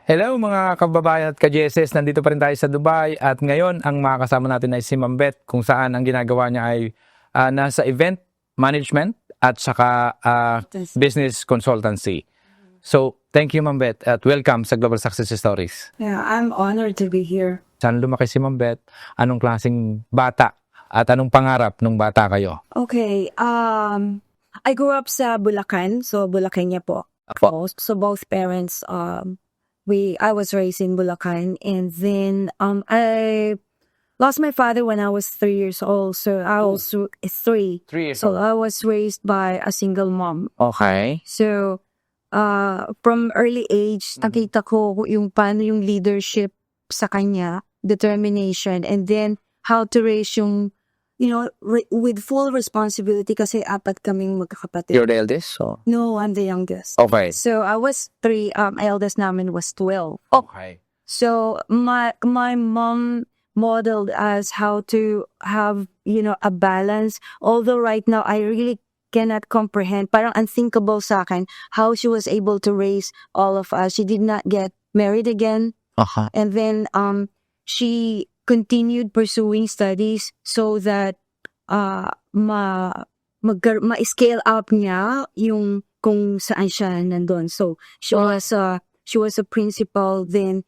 Hello mga kababayan at ka-JSS, nandito pa rin tayo sa Dubai at ngayon ang makakasama natin ay si Ma'am Beth kung saan ang ginagawa niya ay nasa event management at saka business consultancy. So, thank you Ma'am Beth at welcome sa Global Success Stories. Yeah, I'm honored to be here. Saan lumaki si Ma'am Beth? Anong klaseng bata? At anong pangarap nung bata kayo? Okay, I grew up sa Bulacan, so Bulacan niya po. Apo. So both parents, I was raised in Bulacan, and then I lost my father when I was 3 years old. So I also is 3. 3 years So I was raised by a single mom. Okay. So from early age, nakita ko yung paano yung leadership sa kanya, determination, and then how to raise yung, with full responsibility kasi apat kaming magkakapatid. You're the eldest? So. No, I'm the youngest. Okay. So I was 3, eldest namin was 12. Okay. So my mom modeled us how to have, a balance. Although right now I really cannot comprehend, parang unthinkable sa akin, how she was able to raise all of us. She did not get married again. And then she continued pursuing studies so that ma-scale up niya yung kung saan siya nandun. So she was a principal, then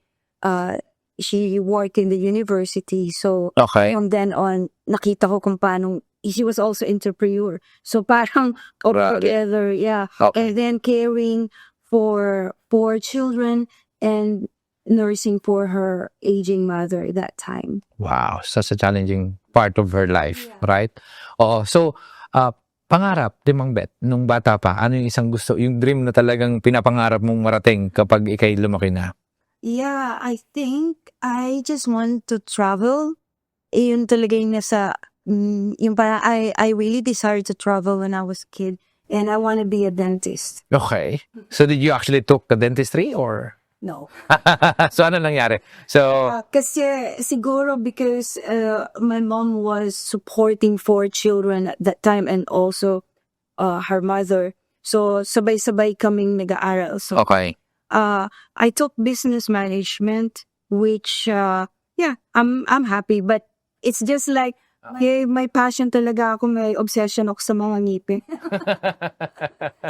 she worked in the university. So Okay. from then on, nakita ko kung paano she was also entrepreneur. So parang Grabe. together, yeah. Okay. And then caring for 4 children and nursing for her aging mother at that time. Wow, such a challenging part of her life, right? Oo, so, pangarap, di Mang Beth, nung bata pa, ano yung isang gusto, yung dream na talagang pinapangarap mong marating kapag ikay lumaki na? Yeah, I think I just want to travel. Yun talaga yung nasa, yung parang I really desire to travel when I was a kid. And I want to be a dentist. Okay. So, did you actually took the dentistry or? No. So, ano nangyari? So, Kasi siguro because my mom was supporting 4 children at that time and also her mother. So sabay-sabay kaming nag-aaral. So okay. I took business management, which I'm happy, but it's just like may passion talaga ako, may obsession ako sa mga ngipin.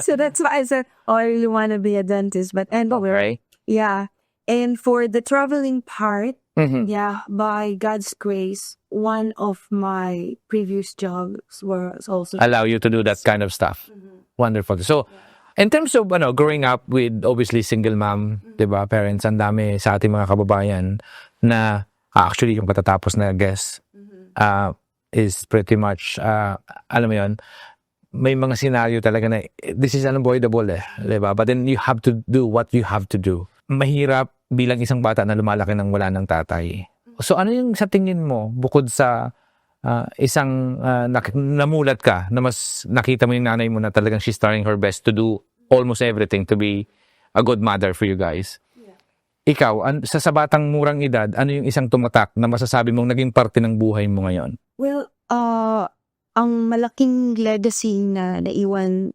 So that's why I said, I really want to be a dentist. But Okay. yeah. And for the traveling part, Mhm. yeah, by God's grace, one of my previous jobs was also Allow you to do that kind of stuff. Wonderful. So, in terms of growing up with obviously single mom, 'di ba? Parents, ang dami sa ating mga kababayan na actually yung katatapos na guest is pretty much alam mo 'yon, may mga scenario talaga na this is unavoidable 'di ba? But then you have to do what you have to do. Mahirap bilang isang bata na lumalaki nang wala ng tatay. So ano yung sa tingin mo bukod sa isang namulat ka na mas nakita mo yung nanay mo na talagang she's trying her best to do almost everything to be a good mother for you guys. Ikaw, sa batang murang edad, ano yung isang tumatak na masasabi mong naging parte ng buhay mo ngayon? Well, ang malaking legacy na naiwan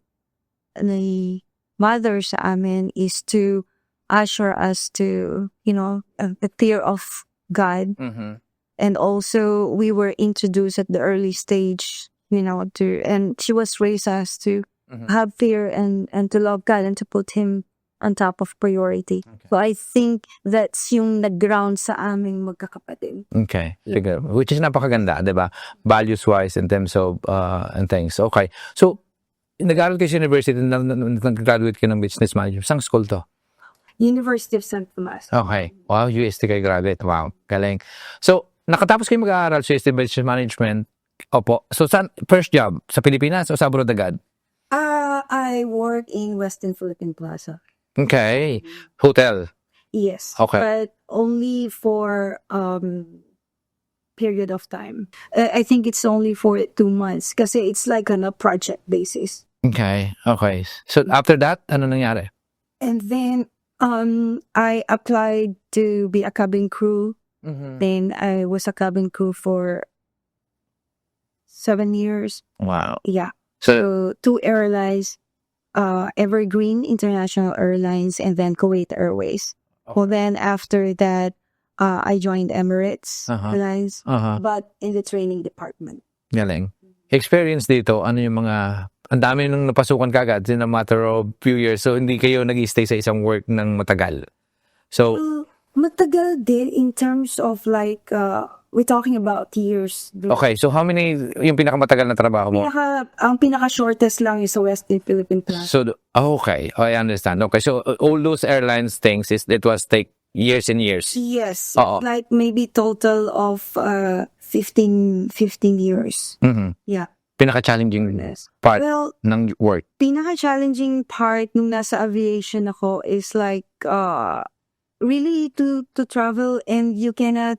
ni mother sa amin is to usher us to, the fear of God. And also we were introduced at the early stage, and she was raised us to have fear and to love God and to put Him on top of priority. Okay. So I think that's yung nag-ground sa aming magkakapatid. Okay. Sige. Which is napakaganda, 'di ba? Values-wise in terms of and things. Okay. So, nag-aaral kayo sa university, nag-graduate ka ng business management. Saan school to? University of St. Tomas. Okay. Wow, UST kayo graduate. Wow, galing. So, nakatapos kayo mag-aaral sa UST Business Management. Opo. So, first job? Sa Pilipinas o sa abroad agad? I work in Westin Philippine Plaza. Okay. Hotel? Yes. Okay. But only for period of time. I think it's only for 2 months kasi it's like on a project basis. Okay. Okay. So, after that, ano nangyari? And then I applied to be a cabin crew. Then I was a cabin crew for 7 years. Wow. Yeah. So, So 2 airlines, Evergreen International Airlines and then Kuwait Airways. Well, then after that, I joined Emirates Uh-huh. Airlines, Aha. but in the training department. Galing. Experience dito, ano yung mga, ang dami nung napasukan kagad in a matter of few years. So, hindi kayo nag-stay sa isang work ng matagal. So, Matagal din in terms of like, we're talking about years. okay. So, how many, yung pinakamatagal na trabaho mo? Ang pinaka-shortest lang is sa Western Philippine Plus. So, okay. I understand. Okay. So, all those airlines things, it was take years and years. Yes. Oo. Like maybe total of 15 years. Mhm. Yeah. Pinaka-challenging Yes. part Well, ng work. pinaka-challenging part nung nasa aviation ako is like really to travel and you cannot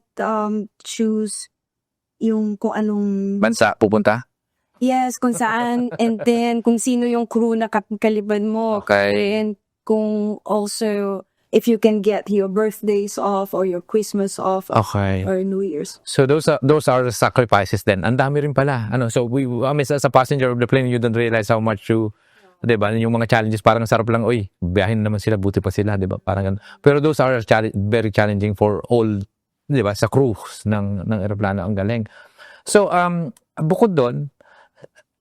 choose yung kung anong Bansa, pupunta? yes kung saan and then kung sino yung crew na kaliban mo Okay. and kung also if you can get your birthdays off or your Christmas off Okay. or New Year's. So those are the sacrifices then. Ang dami rin pala. Ano, so as a passenger of the plane, you don't realize how much you, 'di ba? Yung mga challenges parang sarap lang, oy, biyahin naman sila, buti pa sila, 'di ba? Parang ganun. Pero those are very challenging for all, 'di ba, sa crews ng eroplano. Ang galing. So bukod doon,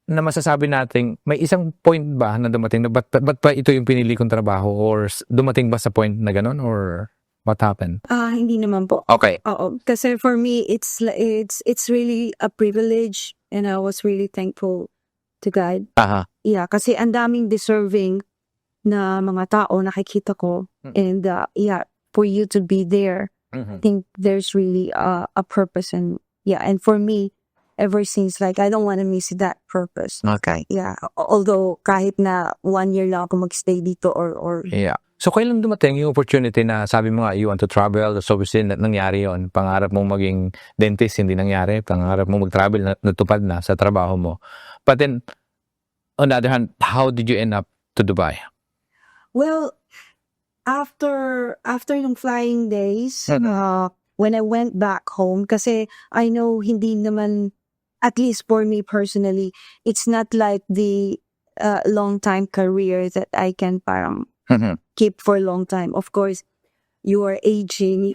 na masasabi nating may isang point ba na dumating na ba't pa ito yung pinili kong trabaho or dumating ba sa point na ganun or what happened? Hindi naman po. Okay. Oo, kasi for me it's really a privilege and I was really thankful to God. Aha. Yeah, kasi ang daming deserving na mga tao nakikita ko and yeah, for you to be there, I think there's really a purpose and yeah, and for me ever since like I don't want to miss that purpose. Okay. Yeah, although kahit na 1 year lang ako magstay dito or Yeah. So, kailan dumating yung opportunity na sabi mo nga, you want to travel, so obviously nangyari yon. Pangarap mong maging dentist, hindi nangyari. Pangarap mong mag-travel, natupad na sa trabaho mo. But then, on the other hand, how did you end up to Dubai? well, after yung flying days, Mhm. when I went back home, kasi I know hindi naman, at least for me personally, it's not like the long time career that I can parang keep for a long time. Of course, you are aging,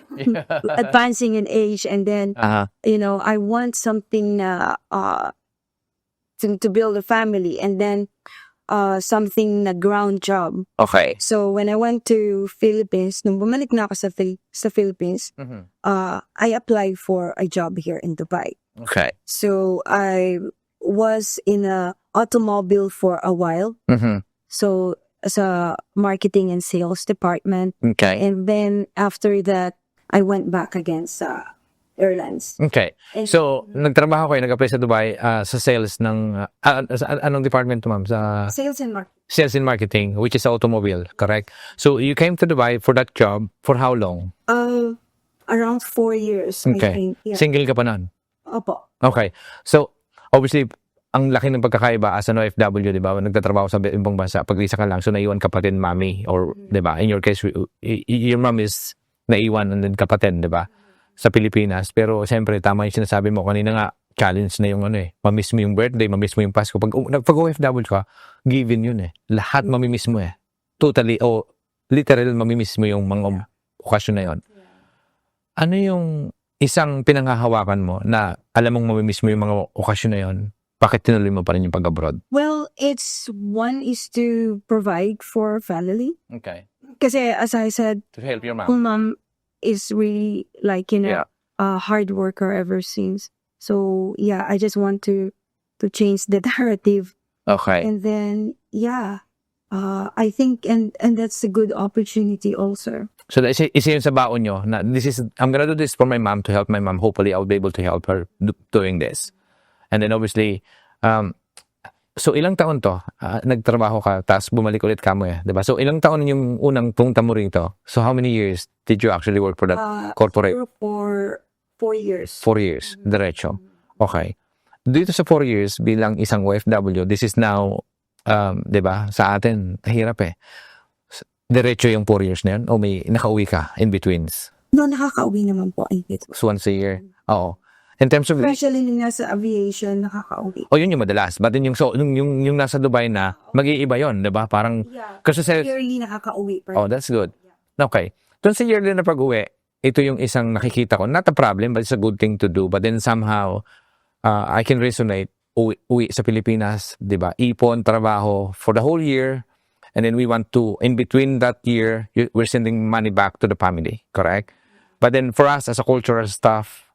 advancing in age, and then Aha. I want something na to build a family, and then something na ground job. Okay. So when I went to Philippines, nung bumalik na ako sa Philippines, I applied for a job here in Dubai. Okay. So I was in a automobile for a while. So as a marketing and sales department. Okay. And then after that, I went back again sa airlines. Okay. And- So, nagtrabaho kayo, nag-apply sa Dubai sa sales ng, anong department to, ma'am? Sa Sales and marketing. sales and marketing, which is automobile, correct? So, you came to Dubai for that job for how long? Around 4 years, I Okay. think. Yeah. Single ka pa nun? Opo. Okay. So, obviously, ang laki ng pagkakaiba as an OFW, di ba? Nagtatrabaho sa ibang bansa, pag-isa ka lang, so naiwan kapatid, mami, or, di ba? In your case, your mom is naiwan and then kapatid, di ba? Sa Pilipinas. Pero, siyempre, tama yung sinasabi mo. Kanina nga, challenge na yung mamiss mo yung birthday, mamiss mo yung Pasko. Pag OFW ka, given yun eh. Lahat mamimiss mo eh. Totally, literal mamimiss mo yung mga okasyon na yun. Ano yung isang pinanghahawakan mo na alam mong mamimiss mo yung mga okasyon na yun? Bakit tinuloy mo pa rin yung pag-abroad? Well, one is to provide for family. Okay. Kasi as I said, To help your mom. my mom is really like, Yeah. a hard worker ever since. So yeah, I just want to change the narrative. Okay. And then, yeah, I think, and that's a good opportunity also. So, isa yun sa baon nyo na I'm gonna do this for my mom to help my mom. Hopefully, I'll be able to help her doing this. And then obviously, so ilang taon to? Nagtrabaho ka, tapos bumalik ulit ka mo diba? So ilang taon yung unang punta mo rito? So how many years did you actually work for that corporate? For 4 years. 4 years, diretso. Okay. Dito sa 4 years, bilang isang OFW, this is now, diba, sa atin, hirap eh. Diretso yung 4 years na yun? O may nakauwi ka in betweens? No, nakakauwi naman po. So once a year? Oo. In terms of... Especially nung nasa aviation, nakakauwi. O yun yung madalas. But then yung nasa Dubai na, mag-iiba yun, di ba? Parang, Yeah. kasi sa... Yearly nakakauwi. Oh, that's good. Okay. Doon sa yearly na pag-uwi, ito yung isang nakikita ko, not a problem, but it's a good thing to do. But then somehow, I can resonate, uwi sa Pilipinas, di ba? Ipon, trabaho for the whole year. And then we want to, in between that year, we're sending money back to the family, correct? But then for us, as a cultural staff,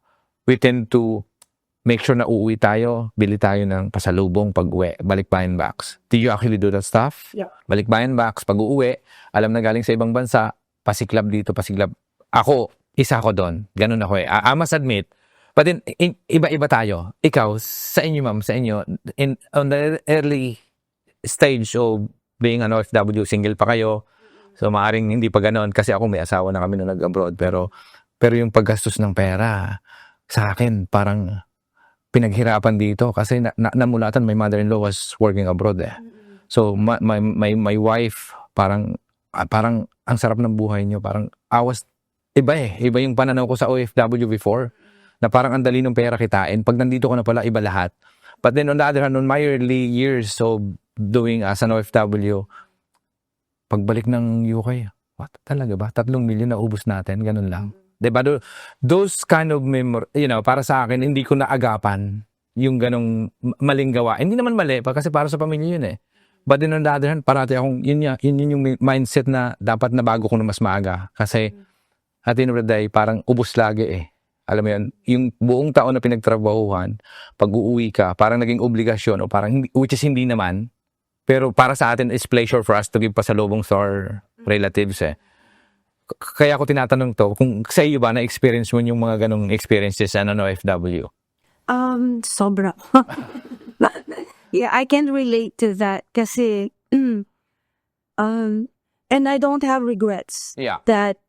we tend to make sure na uuwi tayo, bili tayo ng pasalubong pag-uwi, balikbayan box. Do you actually do that stuff? Yeah. Balikbayan box, pag-uuwi, alam na galing sa ibang bansa, pasiklab dito, pasiklab. Ako, isa ako doon. Ganun ako eh. I must admit, but then, iba-iba tayo. Ikaw, sa inyo ma'am, sa inyo, on the early stage of being an OFW, single pa kayo, so maaring hindi pa ganoon kasi ako may asawa na kami na nag-abroad, pero yung paggastos ng pera, sa akin, parang pinaghirapan dito kasi namulatan my mother-in-law was working abroad eh. So my wife parang ang sarap ng buhay niyo, parang iba yung pananaw ko sa OFW before na parang ang dali ng pera kitain pag nandito ko na pala iba lahat. But then on the other hand, on my early years of doing as an OFW, pagbalik ng UK, what talaga ba? 3 milyon na ubos natin, ganun lang. Diba? Those kind of memory, para sa akin, hindi ko naagapan yung ganong maling gawa. Hindi naman mali, kasi para sa pamilya yun eh. But then on the other hand, parati akong, yun yung mindset na dapat na bago ko na mas maaga. Kasi at the end of the day, parang ubos lagi eh. Alam mo yun, yung buong taon na pinagtrabahuhan, pag uuwi ka, parang naging obligasyon o parang, which is hindi naman. Pero para sa atin, it's pleasure for us to give pasalubong to our relatives eh. Kaya ako tinatanong to, kung sa iyo ba na-experience mo yung mga ganong experiences ano OFW? Sobra. Yeah, I can relate to that kasi and I don't have regrets Yeah. that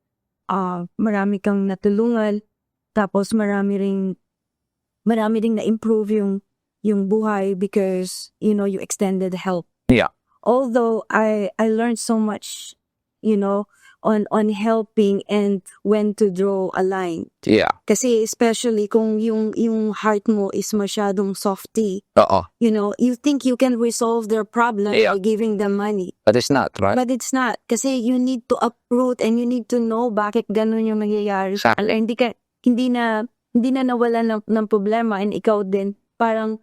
marami kang natulungan tapos marami ring na-improve yung buhay because you extended help. Yeah. Although I learned so much, on helping and when to draw a line. Yeah. Kasi especially kung yung heart mo is masyadong softy, Oo. you think you can resolve their problem Yeah. by giving them money. But it's not, right? But it's not. Kasi you need to uproot and you need to know bakit ganun yung nangyayari. Exactly. Hindi na nawala ng problema and ikaw din parang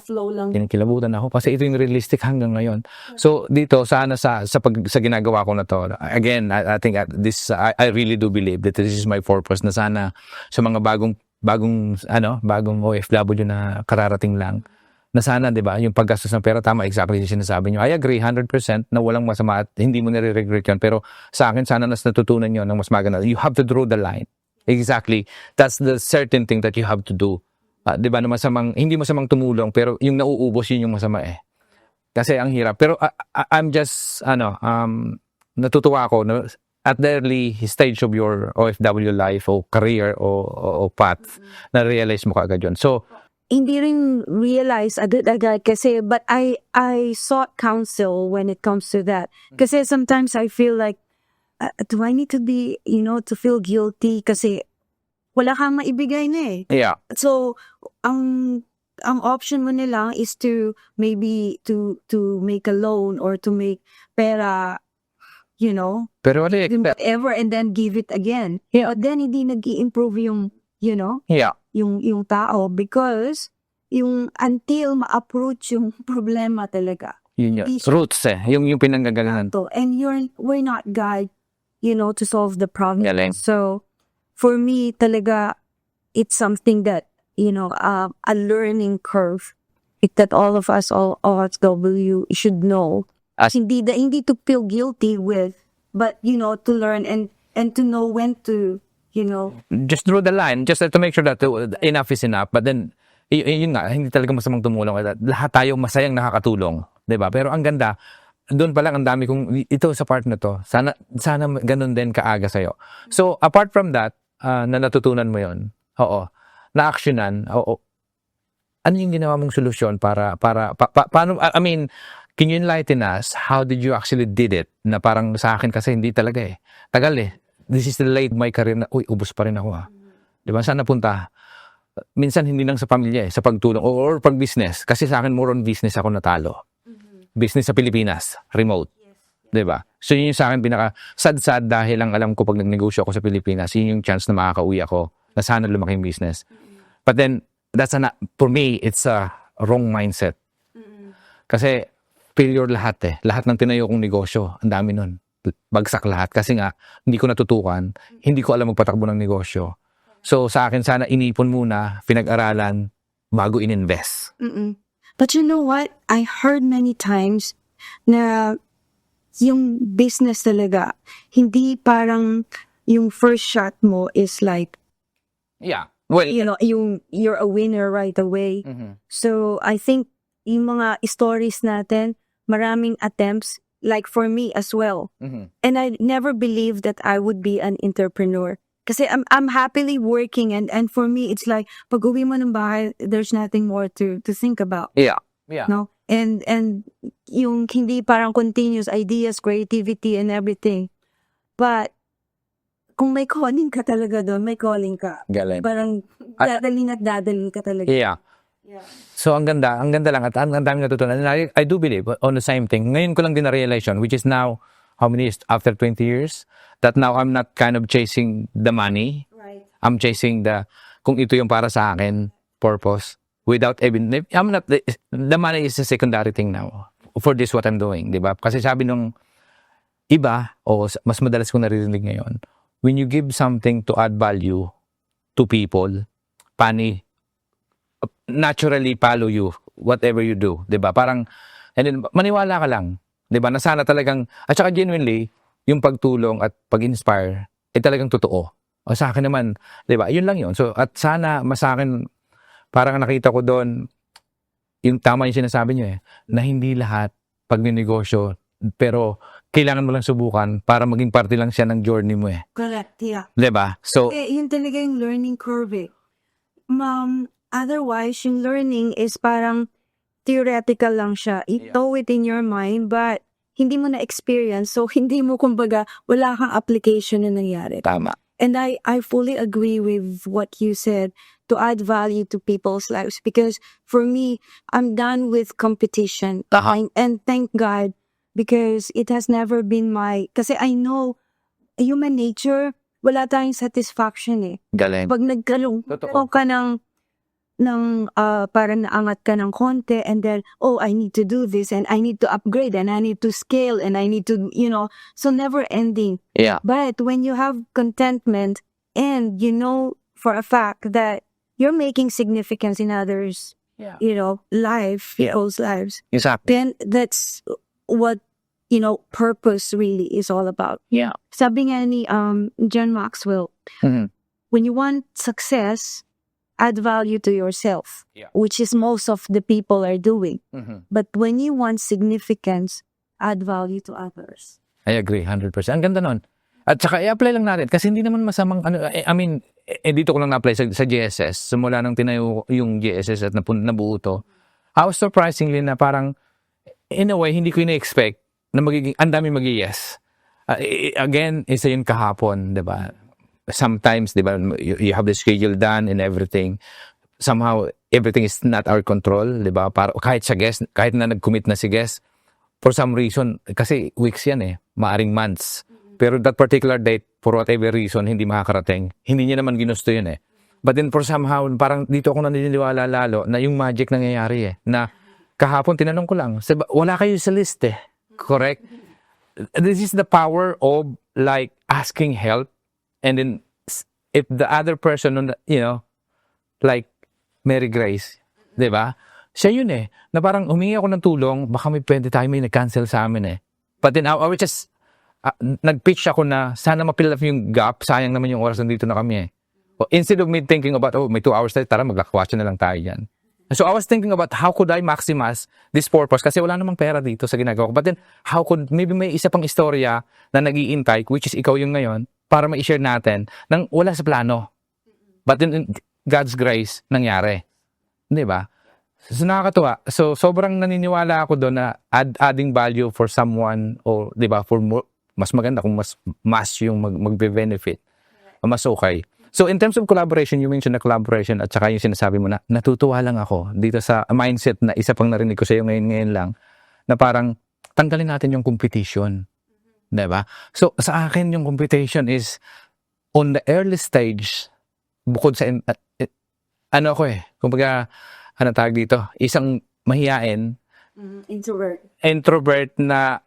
flow lang. Kinikilabutan ako kasi ito yung realistic hanggang ngayon. So dito sana sa ginagawa ko na to. Again, I think I really do believe that this is my purpose na sana sa mga bagong OFW na kararating lang. Na sana, 'di ba, yung paggastos ng pera tama exactly yung sinasabi niyo. I agree 100% na walang masama at hindi mo nire-regret 'yon. Pero sa akin sana natutunan niyo ng mas maganda. You have to draw the line. Exactly. That's the certain thing that you have to do. 'Di ba, hindi masamang tumulong pero yung nauubos yun yung masama eh. Kasi ang hirap. Pero I'm just natutuwa ako na at the early stage of your OFW life o career o path na realize mo kaagad yun. So Hindi rin realize agad kasi but I sought counsel when it comes to that. Kasi sometimes I feel like do I need to be, to feel guilty kasi wala kang maibigay na eh. yeah. So, ang option mo nila is to maybe to make a loan or to make pera, Pero whatever and then give it again. Yeah. But then hindi nag-i-improve yung, yeah. yung tao because yung until ma-approach yung problema talaga. Yun yun. Hindi Roots eh. Yung pinanggagalingan. And we're not God, to solve the problem. Galing. So, for me, talaga, it's something that, a learning curve that all of us, all OFW should know. Hindi to feel guilty with, but, to learn and to know when to, Just draw the line. Just to make sure that enough is enough. But then, yun nga, hindi talaga masamang tumulong. Lahat tayo masayang nakakatulong. 'Di ba? Pero ang ganda, doon pa lang ang dami kong, ito sa part na to, sana ganun din kaaga sa'yo. So, apart from that, na natutunan mo yon, oo, na-actionan, oo, ano yung ginawa mong solusyon para paano, I mean, can you enlighten us, how did you actually did it? Na parang sa akin kasi hindi talaga eh. Tagal eh. This is the late my career na, ubos pa rin ako ah. Di ba? Saan napunta? Minsan hindi lang sa pamilya eh, sa pagtulong or pag-business. Kasi sa akin more on business ako natalo. Business sa Pilipinas, remote. 'Di ba? So yun yung sa akin pinaka sad dahil ang alam ko pag nagnegosyo ako sa Pilipinas, yun yung chance na makakauwi ako na sana lumaki yung business. But then for me, it's a wrong mindset. Kasi failure lahat eh. Lahat ng tinayo kong negosyo, ang dami nun. Bagsak lahat. Kasi nga, hindi ko natutukan, hindi ko alam magpatakbo ng negosyo. So sa akin, sana inipon muna, pinag-aralan, bago in-invest. But you know what? I heard many times na yung business talaga, hindi parang yung first shot mo is like, Yeah. Well, you know, you're a winner right away. So I think yung mga stories natin, maraming attempts, like for me as well. And I never believed that I would be an entrepreneur. Kasi I'm happily working and for me it's like pag uwi mo ng bahay, there's nothing more to think about. Yeah. No? And yung hindi parang continuous ideas, creativity and everything. But kung may calling ka talaga doon, may calling ka. Galing. Parang dadalhin ka talaga. Yeah. So ang ganda lang at ang dami natutunan. And I do believe on the same thing. Ngayon ko lang din na-realize yun, which is now, how many years? After 20 years, that now I'm not kind of chasing the money. Right. I'm chasing kung ito yung para sa akin, purpose. Without even, the money is a secondary thing now. For this what I'm doing, di ba? Kasi sabi nung iba, mas madalas ko naririnig ngayon, when you give something to add value to people, money naturally follow you, whatever you do, di ba? Parang, and then, maniwala ka lang, di ba? Na sana talagang, at saka genuinely, yung pagtulong at pag-inspire, talagang totoo. O sa akin naman, di ba? Yun lang yun. So, at sana, sa akin, parang nakita ko doon, yung tama yung sinasabi niyo na hindi lahat pag ninegosyo, pero kailangan mo lang subukan para maging parte lang siya ng journey mo Correct, yeah. Di ba? So, Yun talaga yung learning curve. Otherwise, yung learning is parang theoretical lang siya. You know it in your mind, but hindi mo na-experience. So, hindi mo, kumbaga, wala kang application na nangyari. tama. And I fully agree with what you said, to add value to people's lives. Because for me, I'm done with competition. And thank God, because it has never been kasi I know, human nature, wala tayong satisfaction Galing. Pag nagkaroon ka ng parang naangat ka ng konti and then, I need to do this and I need to upgrade and I need to scale and I need to, so never ending. Yeah. But when you have contentment and you know for a fact that you're making significance in others, people's lives, Exactly. then that's what, purpose really is all about. Yeah. Sabi nga ni John Maxwell, when you want success, add value to yourself, which is most of the people are doing. But when you want significance, add value to others. I agree, 100%. Ang ganda nun. At saka i-apply lang natin kasi hindi naman masamang, dito ko lang na-apply sa GSS. Simula nang tinayo yung GSS at nabuo to. I was surprisingly na parang, in a way, hindi ko ina-expect na ang dami mag-yes. Again, isa yun kahapon, di ba? Sometimes, di ba, you have the schedule done and everything. Somehow, everything is not our control, di ba? Kahit sa guest, kahit na nag-commit na si guest, for some reason, kasi weeks yan maaring months. Pero that particular date, for whatever reason, hindi makakarating. Hindi niya naman ginusto yun But then for somehow, parang dito ako naniniwala lalo na yung magic nangyayari Na kahapon, tinanong ko lang, wala kayo sa list Correct? This is the power of like asking help. And then, if the other person, like Mary Grace, di ba? Siya yun na parang humingi ako ng tulong, baka pwede tayo may nag-cancel sa amin But then, I was just, nag-pitch ako na sana ma-fill up yung gap, sayang naman yung oras nandito na kami Instead of me thinking about, may 2 hours tayo, tara mag-lakwasan na lang tayo yan. So I was thinking about how could I maximize this purpose kasi wala namang pera dito sa ginagawa ko. But then, how could, maybe may isa pang istorya na nag-iintay, which is ikaw yung ngayon, para ma-share natin nang wala sa plano. But in God's grace, nangyari. Di ba? So nakakatuwa. So sobrang naniniwala ako doon na adding value for someone or di ba for more, mas maganda kung mas yung magbe-benefit. Mas okay. So in terms of collaboration, you mentioned na collaboration at saka yung sinasabi mo na natutuwa lang ako dito sa mindset na isa pang narinig ko sa iyo ngayon lang na parang tanggalin natin yung competition. Diba? So, sa akin, yung computation is on the early stage, bukod sa, ano ako kumbaga, ano tawag dito, isang mahiyain, introvert na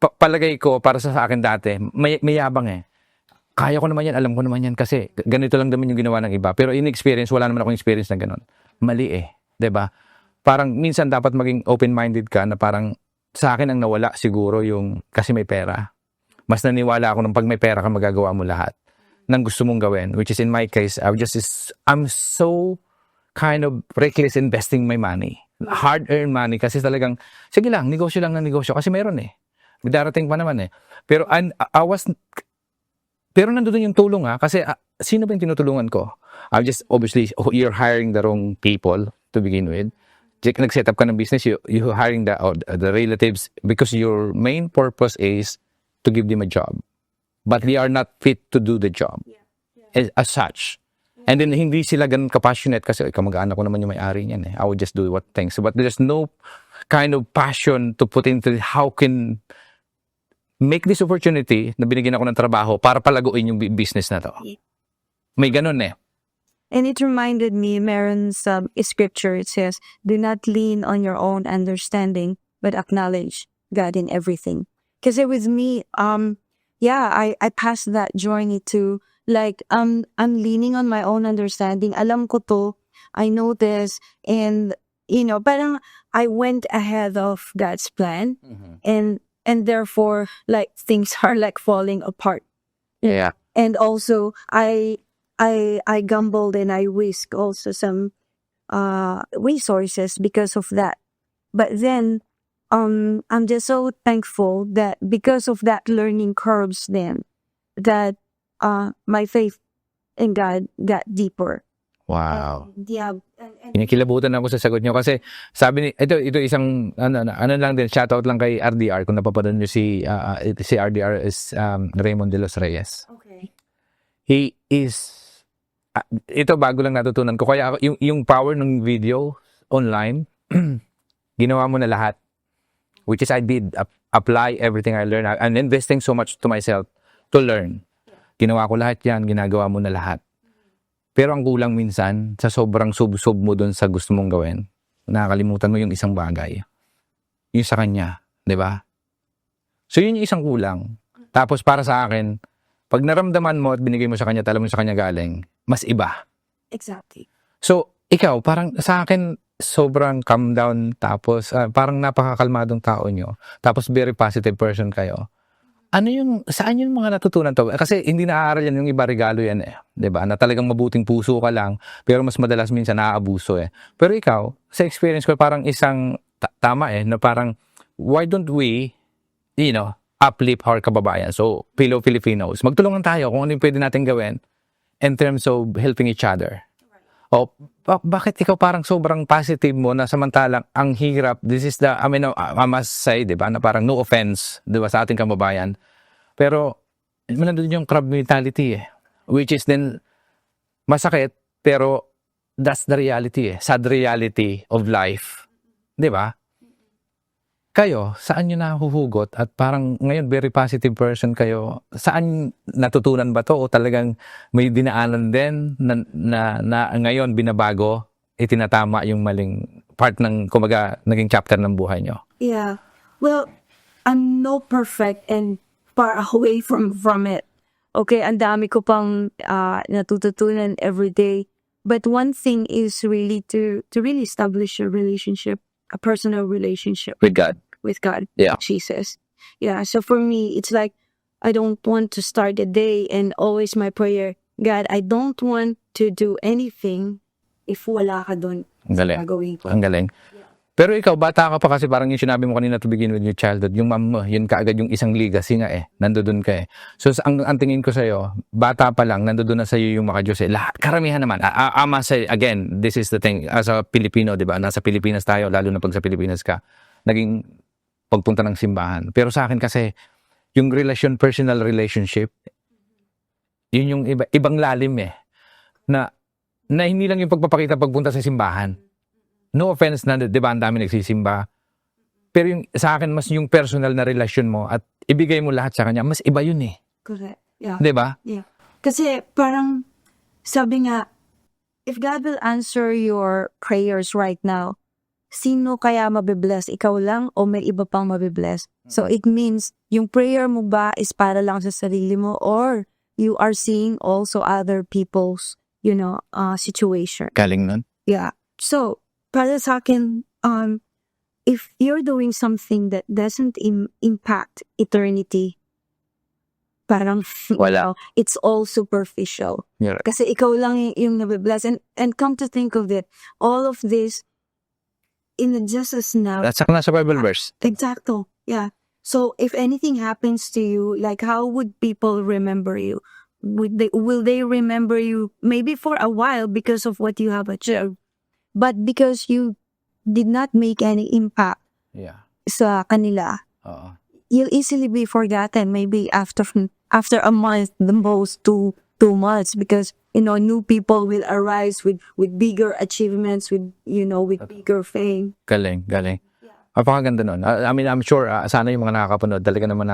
palagay ko, para sa akin dati, may yabang Kaya ko naman yan, alam ko naman yan kasi ganito lang naman yung ginawa ng iba. Pero in experience, wala naman akong experience na ganun. Mali 'di ba? Parang minsan dapat maging open-minded ka na parang sa akin ang nawala siguro yung kasi may pera. Mas naniwala ako nung pag may pera ka magagawa mo lahat ng gusto mong gawin, which is in my case, I'm so kind of reckless investing my money. Hard-earned money kasi talagang sige lang, negosyo lang ng negosyo kasi meron Darating pa naman Pero pero nandoon yung tulong kasi sino ba yung tinutulungan ko? I'm just obviously you're hiring the wrong people to begin with. Nag-set up ka ng business, you hiring the relatives because your main purpose is to give them a job. But they are not fit to do the job as such. And then hindi sila ganun ka-passionate kasi kamag-anak ko naman yung may-ari niyan I would just do what things. But there's no kind of passion to put into how can make this opportunity na binigyan ako ng trabaho para palaguin yung business na to. May ganun And it reminded me, meron sa scripture, it says, do not lean on your own understanding, but acknowledge God in everything. Kasi with me, I passed that journey to, like, I'm leaning on my own understanding. Alam ko to, I know this, and, parang I went ahead of God's plan, and therefore, like, things are like falling apart. Yeah. And also, I gambled and I risked also some resources because of that. But then, I'm just so thankful that because of that learning curves then, that my faith in God got deeper. Wow. Yeah. Kinikilabutan ako sa sagot nyo kasi sabi ni ito isang ano lang din, shoutout lang kay RDR kung napapanood nyo si RDR is Raymond de los Reyes. Okay. He is ito bago lang natutunan ko kaya yung power ng video online ginawa mo na lahat, which is I did apply everything I learned. I'm investing so much to myself to learn. Ginawa ko lahat yan, ginagawa mo na lahat. Pero ang kulang minsan, sa sobrang sub-sub mo dun sa gusto mong gawin, nakakalimutan mo yung isang bagay. Yung sa kanya, di ba? So yun yung isang kulang. Tapos para sa akin, pag naramdaman mo at binigay mo sa kanya, alam mo sa kanya galing, mas iba. Exactly. So ikaw, parang sa akin, sobrang calm down, tapos parang napakakalmadong tao nyo, tapos very positive person kayo. Saan yung mga natutunan to? Kasi hindi naaaral yan, yung iba regalo yan 'di ba? Na talagang mabuting puso ka lang, pero mas madalas minsan naaabuso Pero ikaw, sa experience ko parang isang tama na parang why don't we, uplift our kababayan? So, fellow Filipinos, magtulungan tayo kung ano yung pwede natin gawin in terms of helping each other. O, bakit ikaw parang sobrang positive mo na samantalang ang hirap, this is I must say, di ba, na parang no offense, di ba, sa ating kababayan. Pero, nandun yung crab mentality which is then masakit, pero that's the reality sad reality of life. Di ba? Kayo, saan nyo nahuhugot at parang ngayon very positive person kayo, saan natutunan ba to o talagang may dinaanan din na ngayon binabago, itinatama yung maling part ng kumbaga naging chapter ng buhay nyo? Yeah. Well, I'm no perfect and far away from it. Okay, ang dami ko pang natututunan every day. But one thing is really to really establish a relationship, a personal relationship With God. with God, Yeah. Jesus. Yeah, so for me, it's like, I don't want to start the day and always my prayer, God, I don't want to do anything if wala ka doon Ang galing. gagawin ko. Ang galing. Pero ikaw, bata ka pa kasi parang yung sinabi mo kanina to begin with your childhood, yung mom mo, yun kaagad yung isang legacy nga nandoon ka So, ang tingin ko sa'yo, bata pa lang, nandoon na sa'yo yung makadiyos Lahat, karamihan naman. I must say, again, this is the thing, as a Pilipino, di ba? Nasa Pilipinas tayo, lalo na pag sa Pilipinas ka, naging pagpunta ng simbahan. Pero sa akin kasi, yung personal relationship, yun yung ibang lalim na hindi lang yung pagpapakita pagpunta sa simbahan. No offense na, di ba, ang dami nagsisimba. Pero yung sa akin, mas yung personal na relasyon mo at ibigay mo lahat sa kanya, mas iba yun eh. Correct. Yeah. 'Di ba? Yeah. Kasi parang sabi nga, if God will answer your prayers right now, sino kaya mabibless? Ikaw lang o may iba pang mabibless? So it means yung prayer mo ba is para lang sa sarili mo or you are seeing also other people's, situation. Galing nun. Yeah. So, para sa akin, if you're doing something that doesn't impact eternity, parang, Wala. it's all superficial. Yeah. Kasi ikaw lang yung nabibless. And come to think of it, all of this, in just as now, At saka nasa Bible verse. exacto. Yeah. So, if anything happens to you, like, how would people remember you? Will they remember you maybe for a while because of what you have achieved, but because you did not make any impact Yeah. sa kanila, Oo. you'll easily be forgotten maybe after a month, the most two months, because new people will arise with bigger achievements, with bigger fame. Galing. Napakaganda nun. I mean, I'm sure, sana yung mga nakakapanood, talaga naman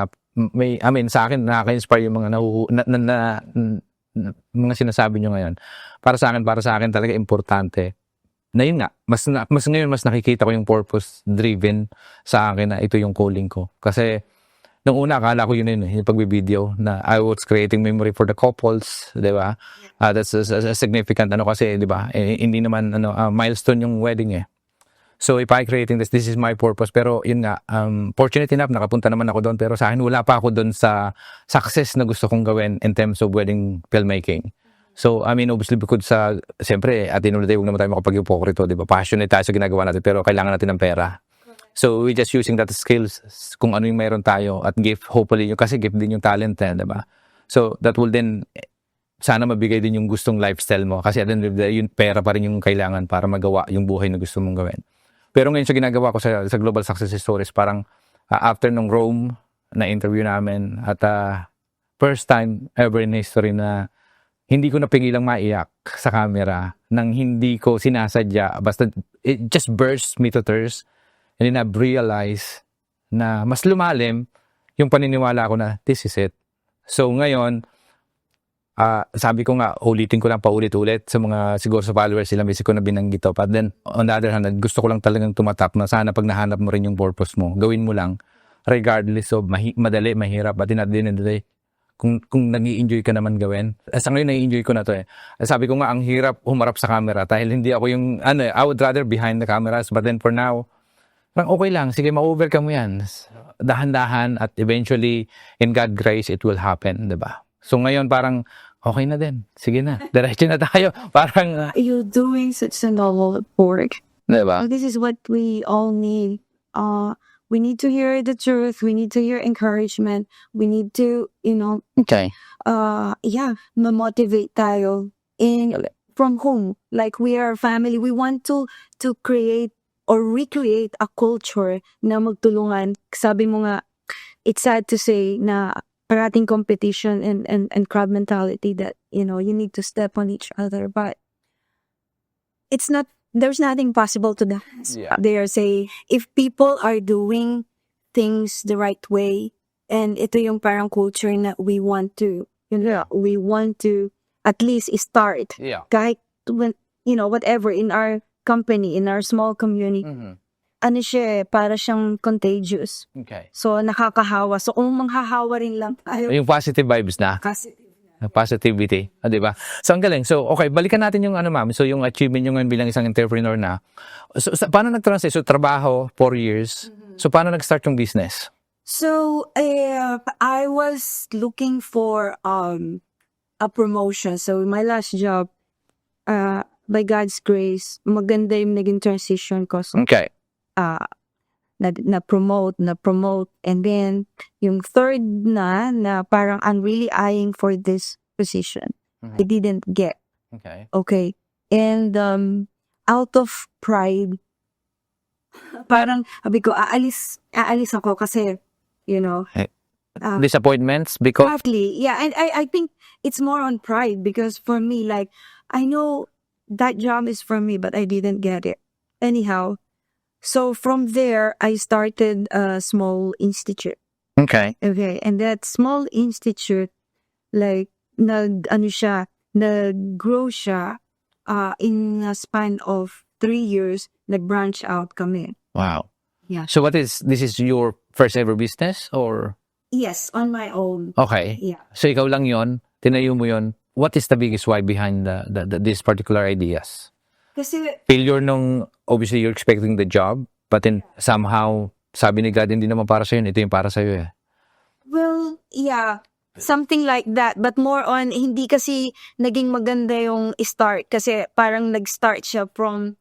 sa akin, nakaka-inspire yung mga mga sinasabi nyo ngayon. Para sa akin talaga importante. Na yun nga, mas ngayon, mas nakikita ko yung purpose-driven sa akin na ito yung calling ko. Kasi, nung una, akala ko yun yung pagbibideo na I was creating memory for the couples, di ba? That's a significant, kasi, di ba? Hindi naman, milestone yung wedding eh. So, if I creating this is my purpose. Pero, yun nga, fortunate enough, nakapunta naman ako doon. Pero sa akin, wala pa ako doon sa success na gusto kong gawin in terms of wedding filmmaking. So, I mean, obviously, because siyempre, at the end of the day, huwag naman tayo makapag-hypocrite, di ba? Passionate tayo sa ginagawa natin, pero kailangan natin ng pera. So, we just using that skills, kung ano yung mayroon tayo, at gift, hopefully, kasi gift din yung talent, di ba? So, that will then, sana mabigay din yung gustong lifestyle mo. Kasi at the end of the day, yung pera pa rin yung kailangan para magawa yung buhay na gusto mong gawin. Pero ngayon sa ginagawa ko sa Global Success Stories, parang after nung Rome na interview namin at first time ever in history na hindi ko napigilang maiyak sa camera nang hindi ko sinasadya. Basta it just burst me to tears. And then I realized na mas lumalim yung paniniwala ko na this is it. So ngayon, sabi ko nga, ulitin ko lang paulit-ulit sa mga siguro sa followers, ilang beses ko na binanggit to. But then, on the other hand, gusto ko lang talagang tumatap na sana pag nahanap mo rin yung purpose mo, gawin mo lang, regardless of madali, mahirap, but at the end of the day, kung nag-i-enjoy ka naman gawin. Sa ngayon, nai-enjoy ko na to eh. Sabi ko nga, ang hirap humarap sa camera dahil hindi ako yung, I would rather behind the cameras, but then for now, parang okay lang, sige, ma-overcome mo yan. Dahan-dahan at eventually, in God's grace, it will happen, diba? So ngayon, parang, okay na din. Sige na. Diretso na tayo. Parang, You're doing such a noble work. diba? This is what we all need. We need to hear the truth. We need to hear encouragement. We need to, Okay. ma-motivate tayo. From whom? Like, we are a family. We want to create or recreate a culture na magtulungan. Sabi mo nga, it's sad to say na parating competition and crowd mentality that, you need to step on each other. But there's nothing possible to that. Yeah. They are saying, if people are doing things the right way, and ito yung parang culture na we want to at least start, Yeah. kahit when, whatever, in our company, in our small community, ano siya, para siyang contagious. Okay. So, nakakahawa. So, kung manghahawa rin lang tayo, Yung positive vibes na. kasi, Positivity. Di ba? So, ang galing. So, okay, balikan natin yung ma'am. So, yung achievement nyo ngayon bilang isang entrepreneur na. So, paano nag-translate? So, trabaho, 4 years. So, paano nag-start yung business? So, I was looking for a promotion. So, my last job, by God's grace, maganda yung naging transition ko. So, Okay. na-promote, and then, yung third na parang I'm really eyeing for this position. I didn't get. Okay. Okay. And, out of pride, parang, sabi ko, aalis ako kasi, Disappointments because partly, yeah, and I think it's more on pride because for me, like, I know that job is for me, but I didn't get it. Anyhow, So from there, I started a small institute. Okay. Okay, and that small institute, like, nag-grow siya, in a span of 3 years, nag-branch out kami. Wow. Yeah. So this is your first ever business or? Yes, on my own. Okay. Yeah. So ikaw lang yon, tinayo mo yon. What is the biggest why behind these particular ideas? Kasi, Failure nung, obviously you're expecting the job, but then somehow, sabi ni God, hindi naman para sa'yo, ito yung para sa'yo eh. well, yeah, something like that. But more on, hindi kasi naging maganda yung start. Kasi parang nag-start siya from,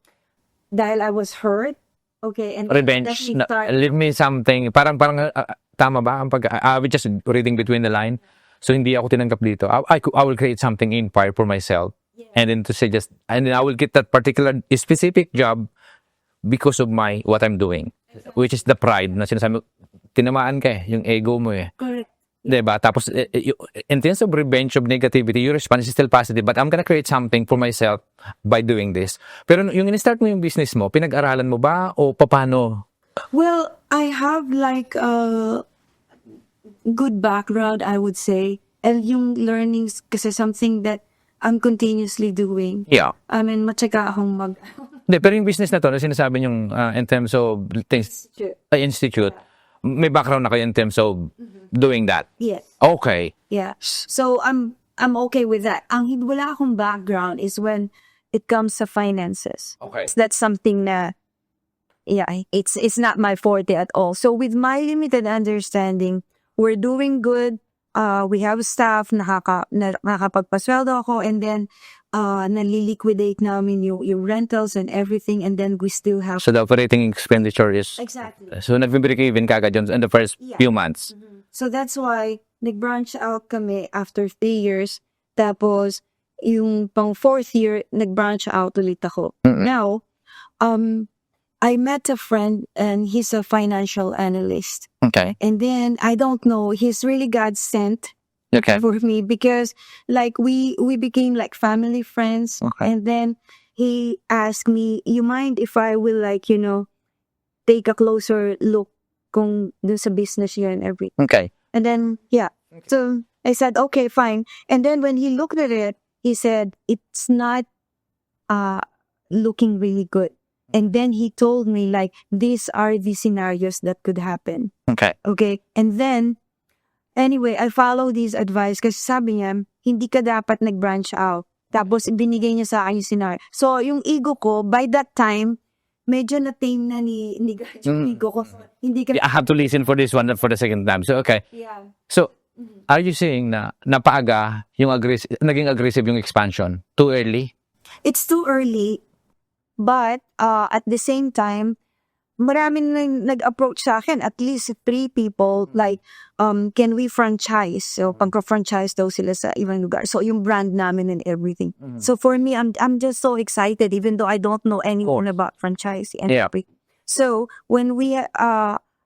dahil I was hurt. Okay, and Revenge. then he Na, start, leave me something. Parang tama ba? Ang I was just reading between the line. So hindi ako tinanggap dito. I will create something empire for myself. And then to say just, and then I will get that particular specific job because of what I'm doing. Which is the pride na sinasabi mo, tinamaan ka eh, yung ego mo eh. correct. Diba? Tapos, in terms of revenge of negativity, your response is still positive, but I'm gonna create something for myself by doing this. Pero yung in-start mo yung business mo, pinag-aralan mo ba o paano? Well, I have like a good background, I would say. And yung learnings, kasi something that I'm continuously doing. Yeah. I mean, matyaga akong Hindi, pero yung business na to, na sinasabi yung in terms of things, institute, may background na kayo in terms of doing that. Yes. Okay. Yeah. So I'm okay with that. Ang wala akong background is when it comes to finances. Okay. That's something na, yeah, it's not my forte at all. So with my limited understanding, we're doing good. We have staff, nakakapagpasweldo ako, and then naliliquidate namin yung rentals and everything, and then we still have. So the operating expenditure is, Exactly. so nag-break even kagad yun in the first few months. So that's why nag-branch out kami after 3 years. Tapos yung pang 4th year, nag-branch out ulit ako. Now, I met a friend and he's a financial analyst. Okay. And then I don't know, he's really God sent Okay. for me because like we became like family friends. Okay. And then he asked me, you mind if I will like, take a closer look kung dun sa business niya and everything. Okay. And then, yeah. So I said, okay, fine. And then when he looked at it, he said, it's not looking really good. And then he told me, like, these are the scenarios that could happen. Okay. Okay? And then, anyway, I follow this advice kasi sabi niya, hindi ka dapat nag-branch out. Tapos, binigay niya sa akin yung scenario. So, yung ego ko, by that time, medyo na-tame na ni God yung ego ko. Hindi ka... I have to listen for this one for the second time. So, okay. Yeah. So, are you saying na napaaga yung naging aggressive yung expansion? Too early? It's too early, but at the same time, marami na nag-approach sa akin, at least 3 people, like, can we franchise? So, pagka-franchise daw sila sa ibang lugar. So, yung brand namin and everything. So, for me, I'm just so excited, even though I don't know anything about franchise and everything. So, when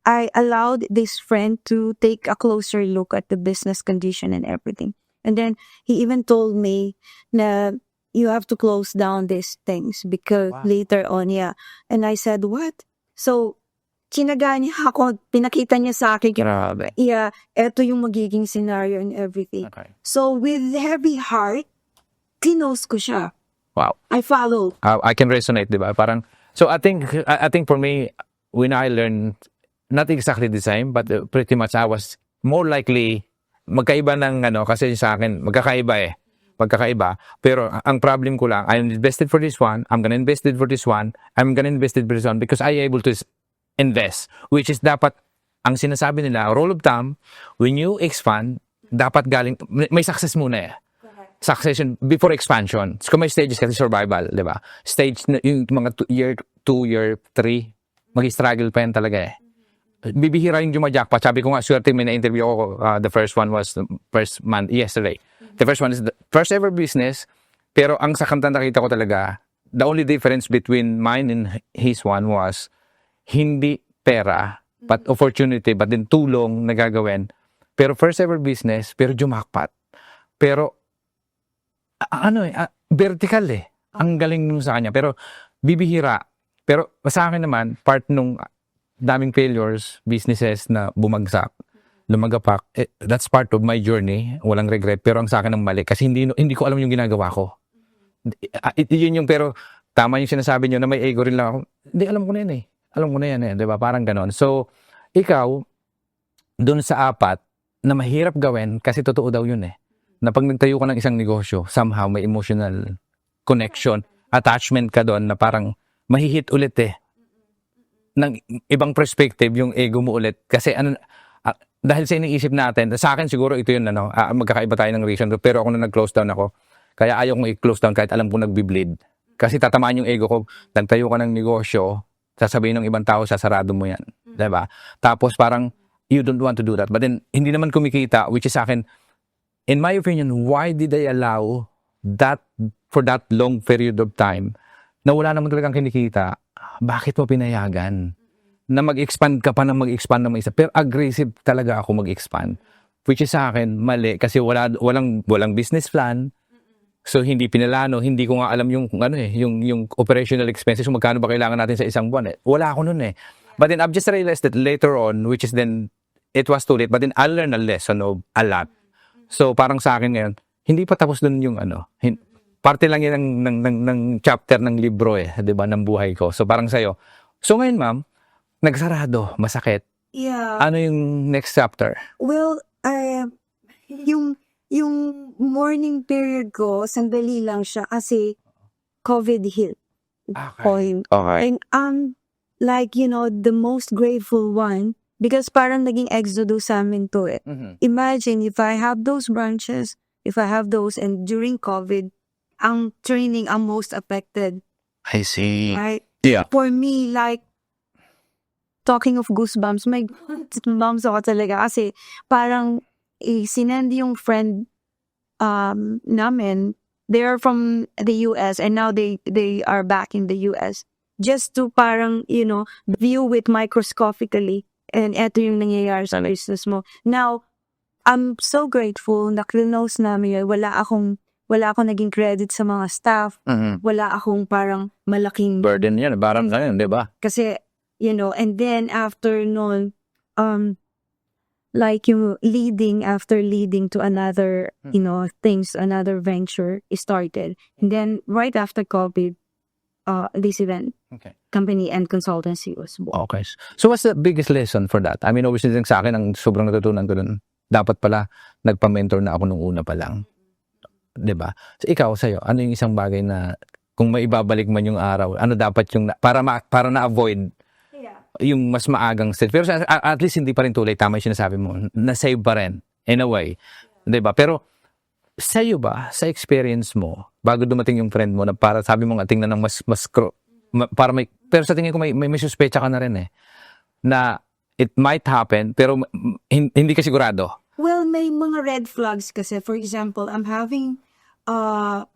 I allowed this friend to take a closer look at the business condition and everything. And then, he even told me na you have to close down these things because later on, yeah. And I said, what? So, kinaga niya ako, pinakita niya sa akin, Grabe. yeah, eto yung magiging scenario and everything. Okay. So, with heavy heart, kinos ko siya. Wow. I followed. I can resonate, di ba? Parang, so I think for me, when I learned, not exactly the same, but pretty much I was more likely, magkaiba ng kasi sa akin, magkakaiba. Pero ang problem ko lang, I'm invested for this one, I'm gonna invest it for this one, I'm gonna invest it for this one because I able to invest. Which is dapat, ang sinasabi nila, rule of thumb, when you expand, dapat galing, may success muna eh. Succession before expansion. So, kung may stages kasi survival, di ba? Stage, yung mga year 2, year 3, mag-struggle pa yan talaga eh. Bibihira yung jumajakpa. Sabi ko nga, swerte may na-interview ako. The first one was the first month, yesterday. The first one is the first ever business. Pero ang sa kanta nakita ko talaga, the only difference between mine and his one was, hindi pera, but opportunity, but then tulong na gagawin. Pero first ever business, pero jumakpat. Pero, vertical eh. Ang galing nun sa kanya. Pero, bibihira. Pero sa akin naman, part nung daming failures, businesses na bumagsak, lumagapak, that's part of my journey. Walang regret. Pero ang sa akin ang mali. Kasi hindi ko alam yung ginagawa ko. Yun yung, pero tama yung sinasabi nyo na may ego rin lang ako. Hindi, alam ko na yan eh. Alam ko na yan eh. Diba? Parang ganon. So, ikaw, dun sa apat, na mahirap gawin, kasi totoo daw yun eh. Na pag nagtayo ka ng isang negosyo, somehow may emotional connection, attachment ka doon na parang mahihit ulit eh. Ng ibang perspective, yung ego mo ulit. Kasi dahil sa iniisip natin, sa akin siguro ito yun, magkakaiba tayo ng reason, pero ako na nag-close down ako, kaya ayaw kong i-close down kahit alam kong nagbi-bleed. Kasi tatamaan yung ego ko, nagtayo ka ng negosyo, sasabihin ng ibang tao, sasarado mo yan. Diba? Tapos parang, you don't want to do that. But then, hindi naman kumikita, which is sa akin, in my opinion, why did I allow that, for that long period of time, na wala naman talagang kinikita, bakit mo pinayagan? Na mag-expand ka pa ng mag-expand ng isa. Pero aggressive talaga ako mag-expand. Which is sa akin, mali. Kasi walang business plan. So, hindi pinalano. Hindi ko nga alam yung operational expenses. Kung magkano ba kailangan natin sa isang buwan. Wala ako nun eh. But then, I've just realized that later on, which is then, it was too late. But then, I'll learn a lesson of a lot. So, parang sa akin ngayon, hindi pa tapos dun yung parte lang yan ng chapter ng libro eh. Diba? Ng buhay ko. So, parang sa'yo. So, ngayon, ma'am, nagsarado, masakit. Yeah. Ano yung next chapter? Well, yung morning period ko, sandali lang siya kasi COVID hit. Point. Okay. And I'm like, the most grateful one because parang naging exodus sa amin to eh. Imagine if I have those branches, if I have those, and during COVID, ang training ang most affected. I see. Right? Yeah. For me, like, talking of goosebumps, may goosebumps ako talaga kasi parang sinend yung friend namin, they are from the US and now they are back in the US just to parang, view it microscopically and eto yung nangyayari sa business mo. Now, I'm so grateful na close namin yun. Wala akong naging credit sa mga staff. Wala akong parang malaking Burden yan. Parang ganyan, di ba? kasi, and then after noon, like yung after leading to another, things, another venture started. And then right after COVID, this event company and consultancy was born. Okay. So what's the biggest lesson for that? I mean, obviously sa akin, ang sobrang natutunan ko dun, dapat pala nagpa-mentor na ako nung una pa lang. Diba? So ikaw, sa'yo, ano yung isang bagay na kung maibabalik man yung araw, ano dapat yung, para na-avoid yung mas maagang stage. Pero at least hindi pa rin too late, tama yung sinasabi mo, na-save pa rin, in a way. Diba? Pero, sa'yo ba, sa experience mo, bago dumating yung friend mo, na para sabi mo nga, tingnan ng para may, pero sa tingin ko may suspecha ka na rin eh, na it might happen, pero hindi ka sigurado. Well, may mga red flags kasi. For example, I'm having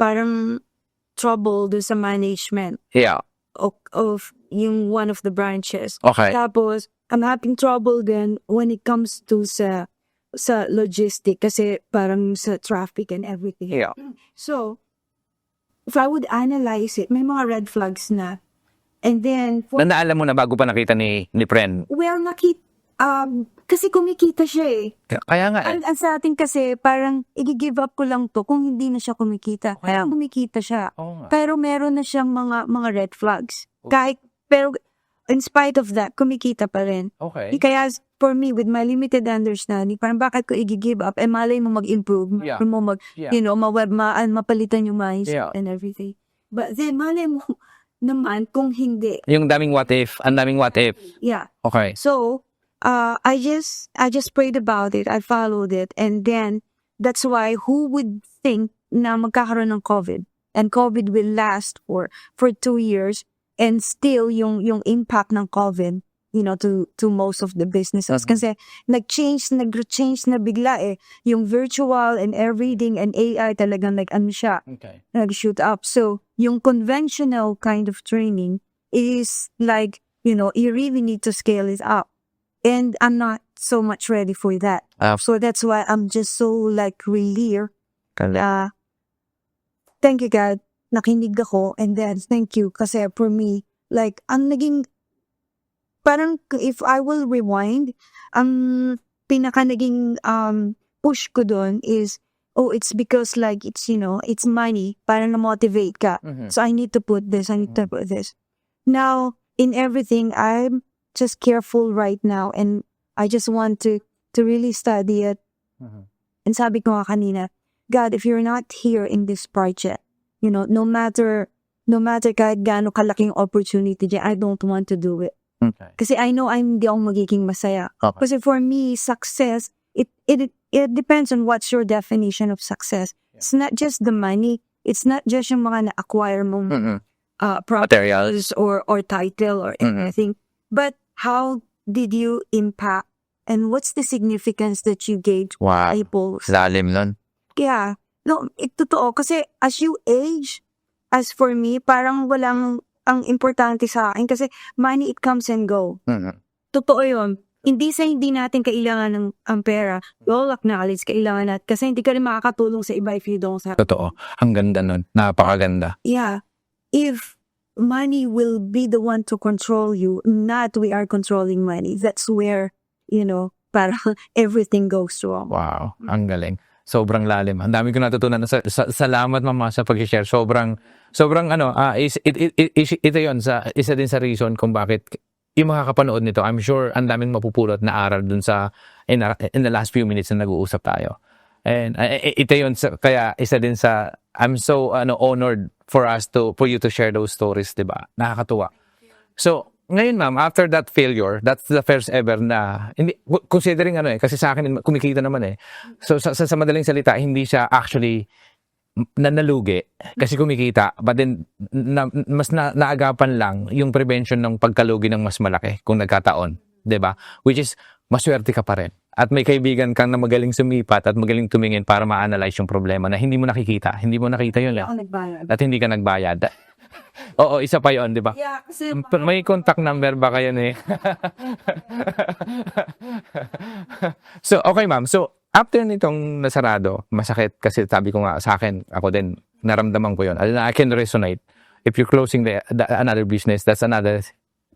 parang trouble do sa management Yeah. of yung one of the branches. Okay. Tapos, I'm having trouble then when it comes to sa logistic kasi parang sa traffic and everything. Yeah. So, if I would analyze it, may mga red flags na. And then, Naalam mo na bago pa nakita ni friend. well, kasi kumikita siya eh. Kaya nga eh. Ang sa atin kasi, parang i-give up ko lang to kung hindi na siya kumikita. Kaya kumikita siya. Oo nga. Pero meron na siyang mga red flags. Pero in spite of that, kumikita pa rin. Okay. Kaya for me, with my limited understanding, parang bakit ko i-give up? Malay mo mag-improve. Yeah. Mo mapalitan yung mindset Yeah. and everything. But then, malay mo naman kung hindi. Yung daming what if, ang daming what if. Yeah. Okay. So, I just prayed about it. I followed it. And then, that's why who would think na magkakaroon ng COVID? And COVID will last for 2 years. And still, yung impact ng COVID, to most of the businesses. Kasi nag-change na bigla eh. Yung virtual and everything and AI talagang siya. Okay. Nag-shoot up. So, yung conventional kind of training is like, you really need to scale it up. And I'm not so much ready for that. So that's why I'm just so relieved. Thank you God, nakinig ako. And then thank you kasi for me, Like, ang naging, parang if I will rewind, ang pinaka naging push ko doon is, oh, it's because like, it's, it's money, parang na-motivate ka. Mhm. So I need to put this, I need to put this. Now, in everything, I'm just careful right now, and I just want to really study it. Mhm. And sabi ko nga kanina, God, if you're not here in this project, no matter kahit gaano kalaking opportunity dyan, I don't want to do it. Okay. Kasi I know hindi ako magiging masaya. Okay. Kasi for me, success, it depends on what's your definition of success. Yeah. It's not just the money. It's not just yung mga na-acquire mong Mhm. properties or title or Mhm. anything. But how did you impact, and what's the significance that you gave to Wow. people? Lalim nun. Yeah. No, totoo. Kasi as you age, as for me, parang walang ang importante sa akin kasi money, it comes and go. Mhm. Totoo yun. Hindi natin kailangan ng ang pera. We all acknowledge kailangan natin kasi hindi ka rin makakatulong sa iba if you don't have. Totoo. Ang ganda nun. Napakaganda. Yeah. If money will be the one to control you, not we are controlling money, that's where, parang everything goes wrong. Wow. Ang galing. Sobrang lalim. Ang dami ko natutunan. Salamat mama sa pag-share. Sobrang ito yun isa din sa reason kung bakit yung makakapanood nito. I'm sure ang daming mapupulot na aral dun sa in the last few minutes na nag-uusap tayo. And ito yun kaya isa din sa I'm so honored for you to share those stories, 'di ba? Nakakatuwa. So, ngayon ma'am, after that failure, that's the first ever na, hindi, considering kasi sa akin, kumikita naman eh. So, sa madaling salita, hindi siya actually nalugi kasi kumikita. But then, mas naagapan lang yung prevention ng pagkalugi ng mas malaki kung nagkataon. 'Di ba? Which is, maswerte ka pa rin. At may kaibigan kang na magaling sumipat at magaling tumingin para ma-analyze yung problema na hindi mo nakikita. Hindi mo nakita yun lang. Nagbayad. At hindi ka nagbayad. Oo, isa pa yun, di ba? Yeah, kasi May contact number ba kayo eh? So, okay ma'am. So, after nitong nasarado, masakit kasi sabi ko nga sa akin, ako din, naramdaman ko yun. I can resonate. If you're closing another business, that's another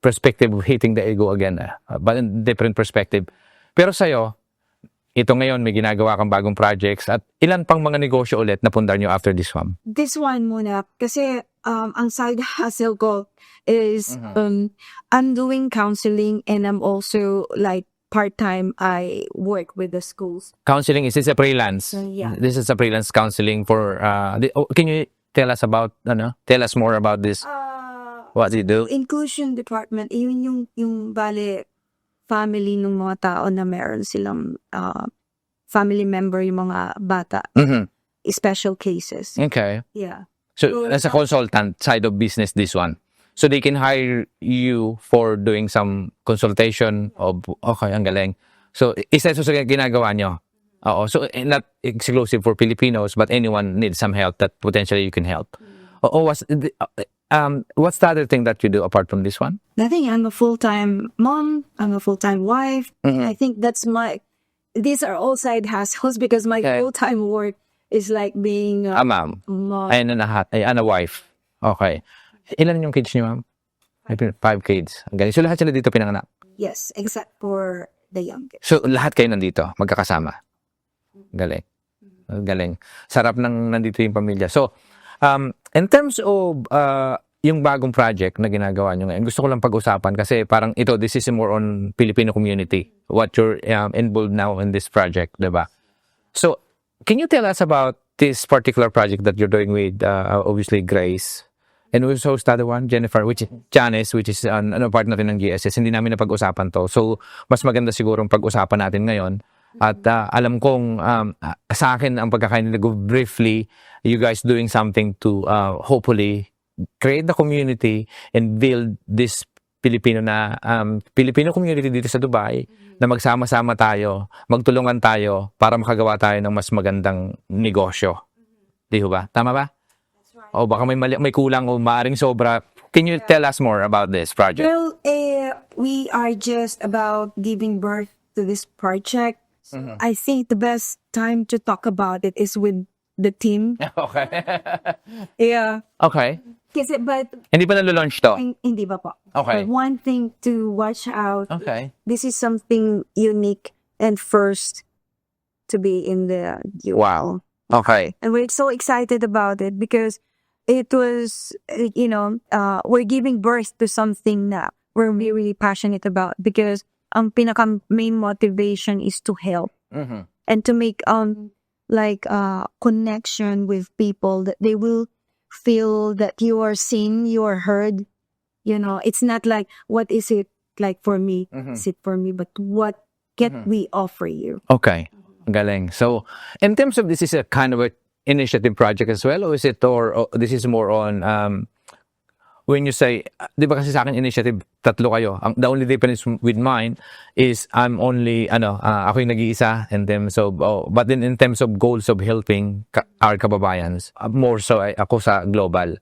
perspective of hitting the ego again. But in different perspective. Pero sa'yo, ito ngayon, may ginagawa kang bagong projects at ilan pang mga negosyo ulit na pundar nyo after this one? This one muna. Kasi ang side hustle ko is I'm doing counseling, and I'm also like part-time, I work with the schools. Counseling, is this a freelance? Yeah. This is a freelance counseling for, can you tell us more about this? What do you do? Inclusion department, yun yung bale family ng mga tao na meron silang family member yung mga bata. Mhm. Special cases. Okay. Yeah. So, as a consultant side of business, this one. So, they can hire you for doing some consultation of, okay, ang galing. So, isa sa ginagawa nyo. Oo. So, not exclusive for Filipinos, but anyone needs some help that potentially you can help. What's the other thing that you do apart from this one? Nothing. I'm a full-time mom. I'm a full-time wife. Mhm. I think these are all side hustles because my Okay. full-time work is like being a Ma'am. mom. Ay, a wife. Okay. Ilan yung kids niyo, ma'am? 5 kids. Ang galing. So, lahat sila dito pinanganak? Yes, except for the youngest. So, lahat kayo nandito, magkakasama. Galing. Galing. Sarap ng nandito yung pamilya. So, in terms of yung bagong project na ginagawa nyo ngayon, gusto ko lang pag-usapan kasi parang this is more on Filipino community, what you're involved now in this project, diba? So, can you tell us about this particular project that you're doing with, obviously, Grace? And we also the other one, Jennifer, which is Janice, which is part natin ng GSS. Hindi namin napag-usapan to. So, mas maganda siguro pag-usapan natin ngayon. At alam kong sa akin ang pagkakainig ko briefly, you guys doing something to hopefully create the community and build this Filipino community dito sa Dubai na magsama-sama tayo, magtulungan tayo para makagawa tayo ng mas magandang negosyo. Di ba? Tama ba? O baka may kulang o maaring sobra. Can you tell us more about this project? Well, we are just about giving birth to this project. I think the best time to talk about it is with the team. Okay. Yeah. Okay. Kasi, but, Hindi pa nalo-launch to? hindi ba po? Okay. But one thing to watch out, Okay. this is something unique and first to be in the Wow. Okay. and we're so excited about it because it was we're giving birth to something that we're really passionate about because ang pinaka main motivation is to help Mhm. and to make connection with people that they will feel that you are seen, you are heard. It's not like what is it like for me, Mhm. is it for me, but what can we offer you? Okay. Ang galing. So, in terms of this is a kind of a initiative project as well, or is it, or this is more on, when you say, di ba kasi sa akin initiative, tatlo kayo. The only difference with mine is I'm only, ako yung nag-iisa in terms of, but then in terms of goals of helping our kababayans, more so ako sa global.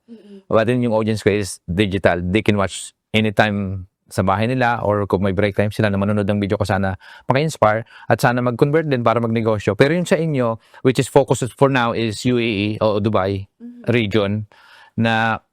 But then yung audience ko is digital. They can watch anytime sa bahay nila or kung may break time sila na manonood ng video ko, sana maka-inspire at sana mag-convert din para magnegosyo. Pero yun sa inyo, which is focused for now is UAE o Dubai region na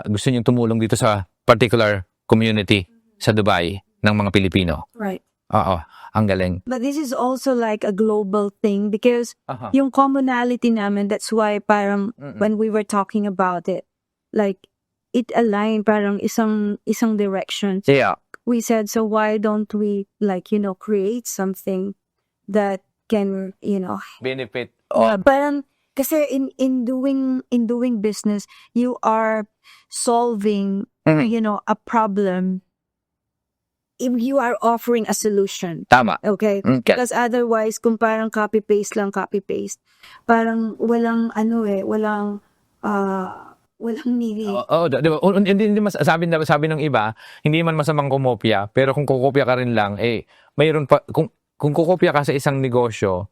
gusto niyong tumulong dito sa particular community sa Dubai ng mga Pilipino. Right. Oo, ang galing. But this is also like a global thing because Aha. yung commonality namin, that's why parang when we were talking about it, like it aligned parang isang direction. Yeah. We said, so why don't we create something that can, Benefit. parang kasi in doing business, you are solving, a problem. If you are offering a solution. Tama. Okay? Okay. Because otherwise, kung parang copy-paste, parang walang nili. Di ba? Hindi sabi ng iba, hindi man masamang kumopya, pero kung kukopya ka rin lang, mayroon pa, kung kukopya ka sa isang negosyo,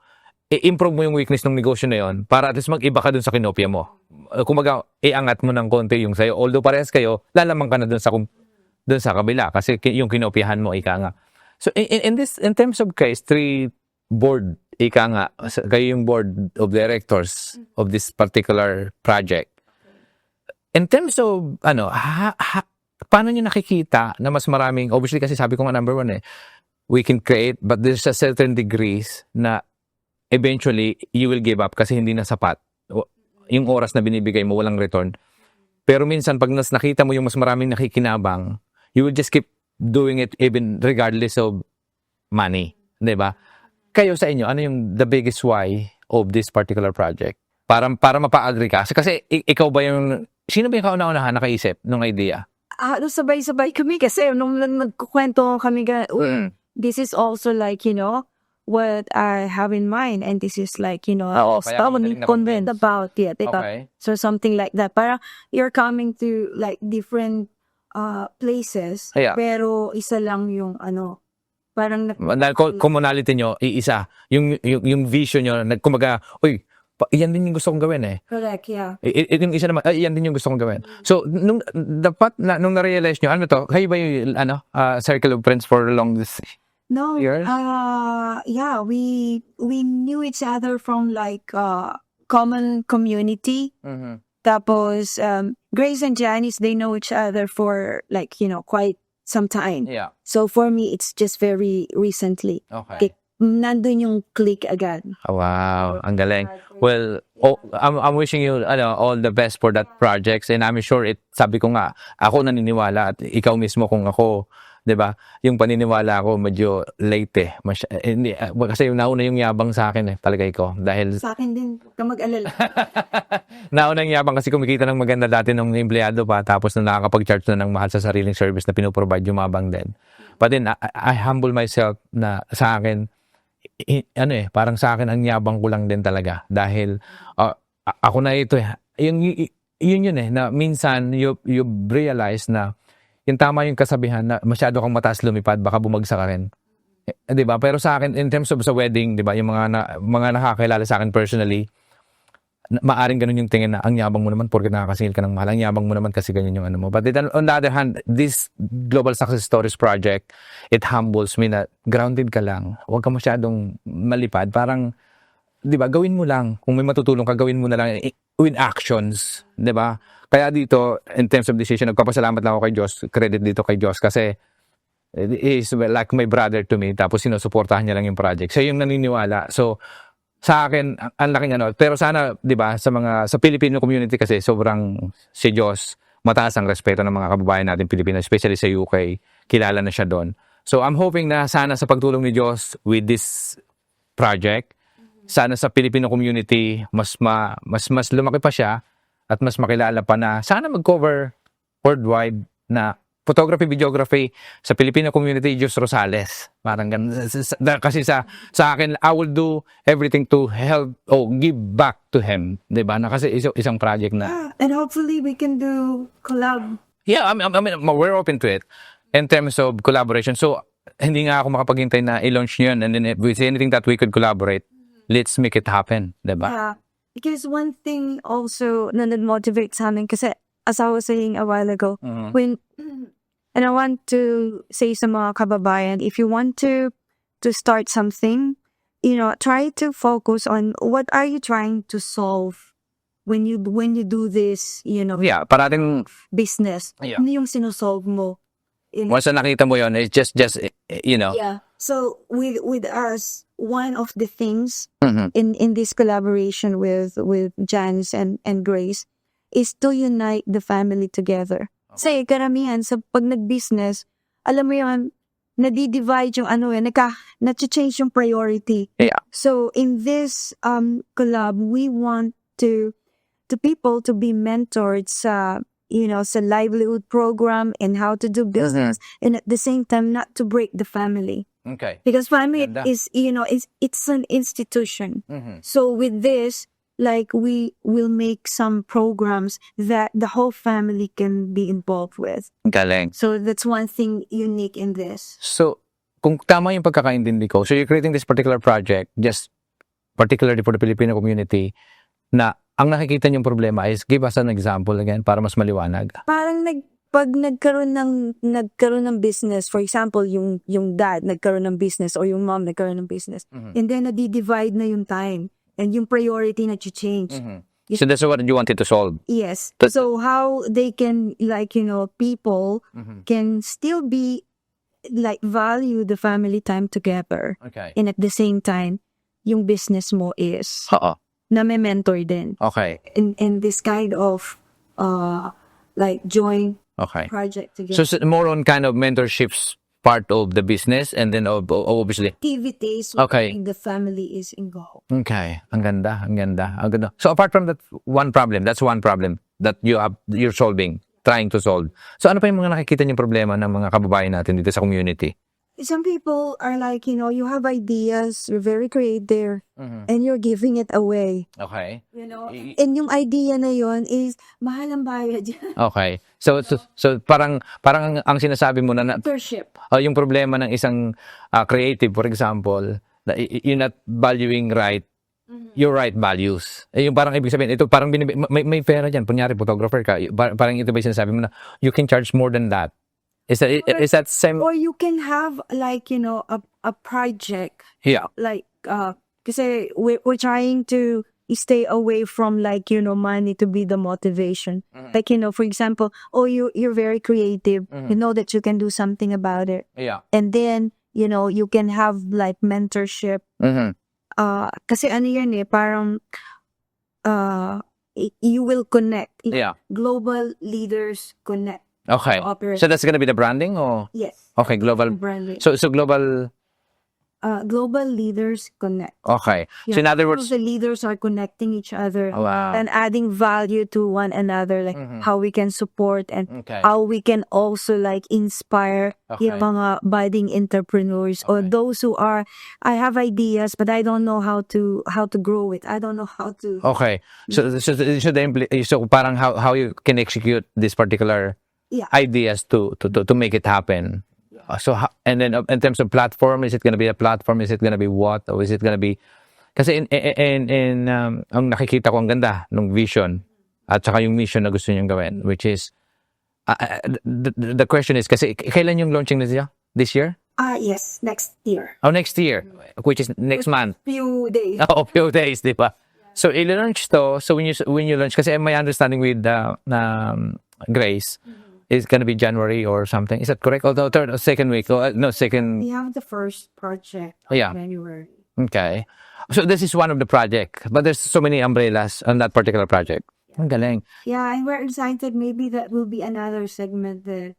i-improve mo yung weakness ng negosyo na yon para at least mag-iba ka dun sa kinopya mo. Kumbaga, iangat mo ng konti yung sayo. Although parehas kayo, lalamang ka na dun sa kabila kasi yung kinopyahan mo, ika nga. So, in terms of case, 3 board, ika nga, kayo yung board of directors of this particular project. In terms of, paano nyo nakikita na mas maraming, obviously kasi sabi ko nga number 1 we can create, but there's a certain degrees na eventually, you will give up kasi hindi na sapat. Yung oras na binibigay mo, walang return. Pero minsan, pag nakita mo yung mas maraming nakikinabang, you will just keep doing it even regardless of money. Diba? Kayo sa inyo, ano yung the biggest why of this particular project? Para mapa-agree ka. Kasi ikaw ba yung, sino ba yung kauna-unahan nakaisip ng idea? Sabay-sabay kami kasi nung nagkukwento kami, this is also like, what I have in mind, and this is like, stubbornly convinced about it. Okay. So something like that. Parang you're coming to like different places, Yeah. pero isa lang yung parang Dahil commonality nyo, iisa. Yung vision nyo, kumaga, uy, iyan din yung gusto kong gawin correct, yeah. Yung isa naman, iyan din yung gusto kong gawin. So, nung na-realize nyo, ano to, kayo ba yung, circle of friends for long this No, years? yeah, we knew each other from like common community. Mhm. Tapos Grace and Janice, they know each other for like quite some time. Yeah. So for me, it's just very recently. Okay. Nandun yung click agad. Wow, ang galing. Well, I'm wishing you all the best for that projects, and I'm sure sabi ko nga, ako naniniwala at ikaw mismo kung ako, 'di ba? Yung paniniwala ko medyo late hindi kasi nauna yung yabang sa akin talaga ikaw dahil Sa akin din, huwag ka mag-alala. nauna yung yabang kasi kumikita ng maganda dati nung empleyado pa tapos na nakakapag-charge na ng mahal sa sariling service na pinoprovide yung mabang din. But then I humble myself na sa akin parang sa akin ang yabang ko lang din talaga dahil ako na ito yun na minsan you realize na yung tama yung kasabihan na masyado kang mataas lumipad baka bumagsak ka rin. 'Di ba? Pero sa akin in terms of sa wedding, 'di ba, yung mga nakakilala sa akin personally, maaring ganun yung tingin na ang yabang mo naman porque nakakasingil ka ng mahal. Ang yabang mo naman kasi ganyan yung ano mo. But then, on the other hand, this Global Success Stories project, it humbles me na grounded ka lang. Huwag ka masyadong malipad. Parang, di ba, gawin mo lang. Kung may matutulong ka, gawin mo na lang. with actions, 'di ba? Kaya dito, in terms of decision, nagpapasalamat lang ako kay Diyos, credit dito kay Diyos kasi he is like my brother to me, tapos sinusuportahan niya lang yung project. Siya yung naniniwala. So, sa akin, ang laking ano. Pero sana, 'di ba, sa Filipino community kasi sobrang si Diyos, mataas ang respeto ng mga kababayan natin Pilipino, especially sa UK. Kilala na siya doon. So, I'm hoping na sana sa pagtulong ni Diyos with this project, sana sa Filipino community mas lumaki pa siya at mas makilala pa na sana mag-cover worldwide na photography, videography sa Filipino community, Diyos Rosales. Parang ganun. Kasi sa akin, I will do everything to help or give back to him. Diba? Na kasi isang project na. And hopefully we can do collab. Yeah, I mean, we're open to it in terms of collaboration. So, hindi nga ako makapaghintay na i-launch yun. And then if we see anything that we could collaborate, let's make it happen. Diba? Yeah. Because one thing also na nag-motivate sa amin, kasi as I was saying a while ago, and I want to say sa mga kababayan, if you want to start something, try to focus on what are you trying to solve when you do this, Yeah, parating business. Yeah. Ano yung sinusolve mo? once na nakita mo yun, it's just Yeah. So with us, one of the things Mhm. in this collaboration with Janice and Grace is to unite the family together. Kasi karamihan sa pag nag-business, alam mo yun, nadi-divide yung na-change yung priority. Yeah. So in this collab, we want to people to be mentored sa sa livelihood program and how to do business, and at the same time not to break the family. Okay. Because family Ganda. is, it's an institution. Mhm. So with this, like we will make some programs that the whole family can be involved with. Galing. So that's one thing unique in this. So, kung tama yung pagkakaintindi ko, so you're creating this particular project, just particularly for the Filipino community, na ang nakikita niyong problema is, give us an example again para mas maliwanag. Parang pag nagkaroon ng business, for example, yung dad nagkaroon ng business or yung mom nagkaroon ng business, and then nadi-divide na yung time and yung priority na change. So that's what you wanted to solve. Yes. But- So how they can, people can still be, value the family time together. Okay. And at the same time, yung business mo is Oo. na may mentor din. Okay. In this kind of, joint Okay. project together. So more on kind of mentorships part of the business and then obviously. Activities Okay. when the family is involved. Okay. Ang ganda. So apart from that that's one problem that you're solving, trying to solve. So ano pa yung mga nakikita niyong problema ng mga kababayan natin dito sa community? Some people are like, you have ideas, you're very creative, and you're giving it away. Okay. And yung idea na yon is, mahal ang bayad yan. Okay. So parang ang sinasabi mo na Mentorship. yung problema ng isang creative, for example, na you're not valuing your right values. Yung parang ibig sabihin, ito parang may pera dyan. Kunyari, photographer ka, parang ito ba yung sinasabi mo na you can charge more than that? Is that same? Or you can have a project, Yeah. kasi we're trying to stay away from money to be the motivation. For example, you're very creative. You know that you can do something about it. Yeah. And then, you can have mentorship. Kasi ano yan parang you will connect. Yeah. Global leaders connect. Okay. Cooperate. So that's gonna be the branding or? Yes. Okay, global. Branding. So global. Global leaders connect. Okay. So in other words, the leaders are connecting each other wow. and adding value to one another, how we can support and Okay. how we can also inspire Okay. yung mga budding entrepreneurs or those who are, I have ideas but I don't know how to grow it. I don't know how to. Okay. So parang how you can execute this particular ideas to make it happen. And then in terms of platform, is it going to be a platform? Is it going to be what? Or is it going to be? Kasi ang nakikita ko ang ganda ng vision at saka yung mission na gusto niyong gawin, which is the question is kasi kailan yung launching niya this year? Yes, next year. Oh, next year, which is next month. Few days. Oh, few days, di ba? So i-launch to. So when you launch, kasi my understanding with Grace is gonna be January or something. Is that correct? Although third or second week? No, second. We have the first project Yeah. January. Okay. So this is one of the project, but there's so many umbrellas on that particular project. Ang galing. Yeah, and we're excited. Maybe that will be another segment that.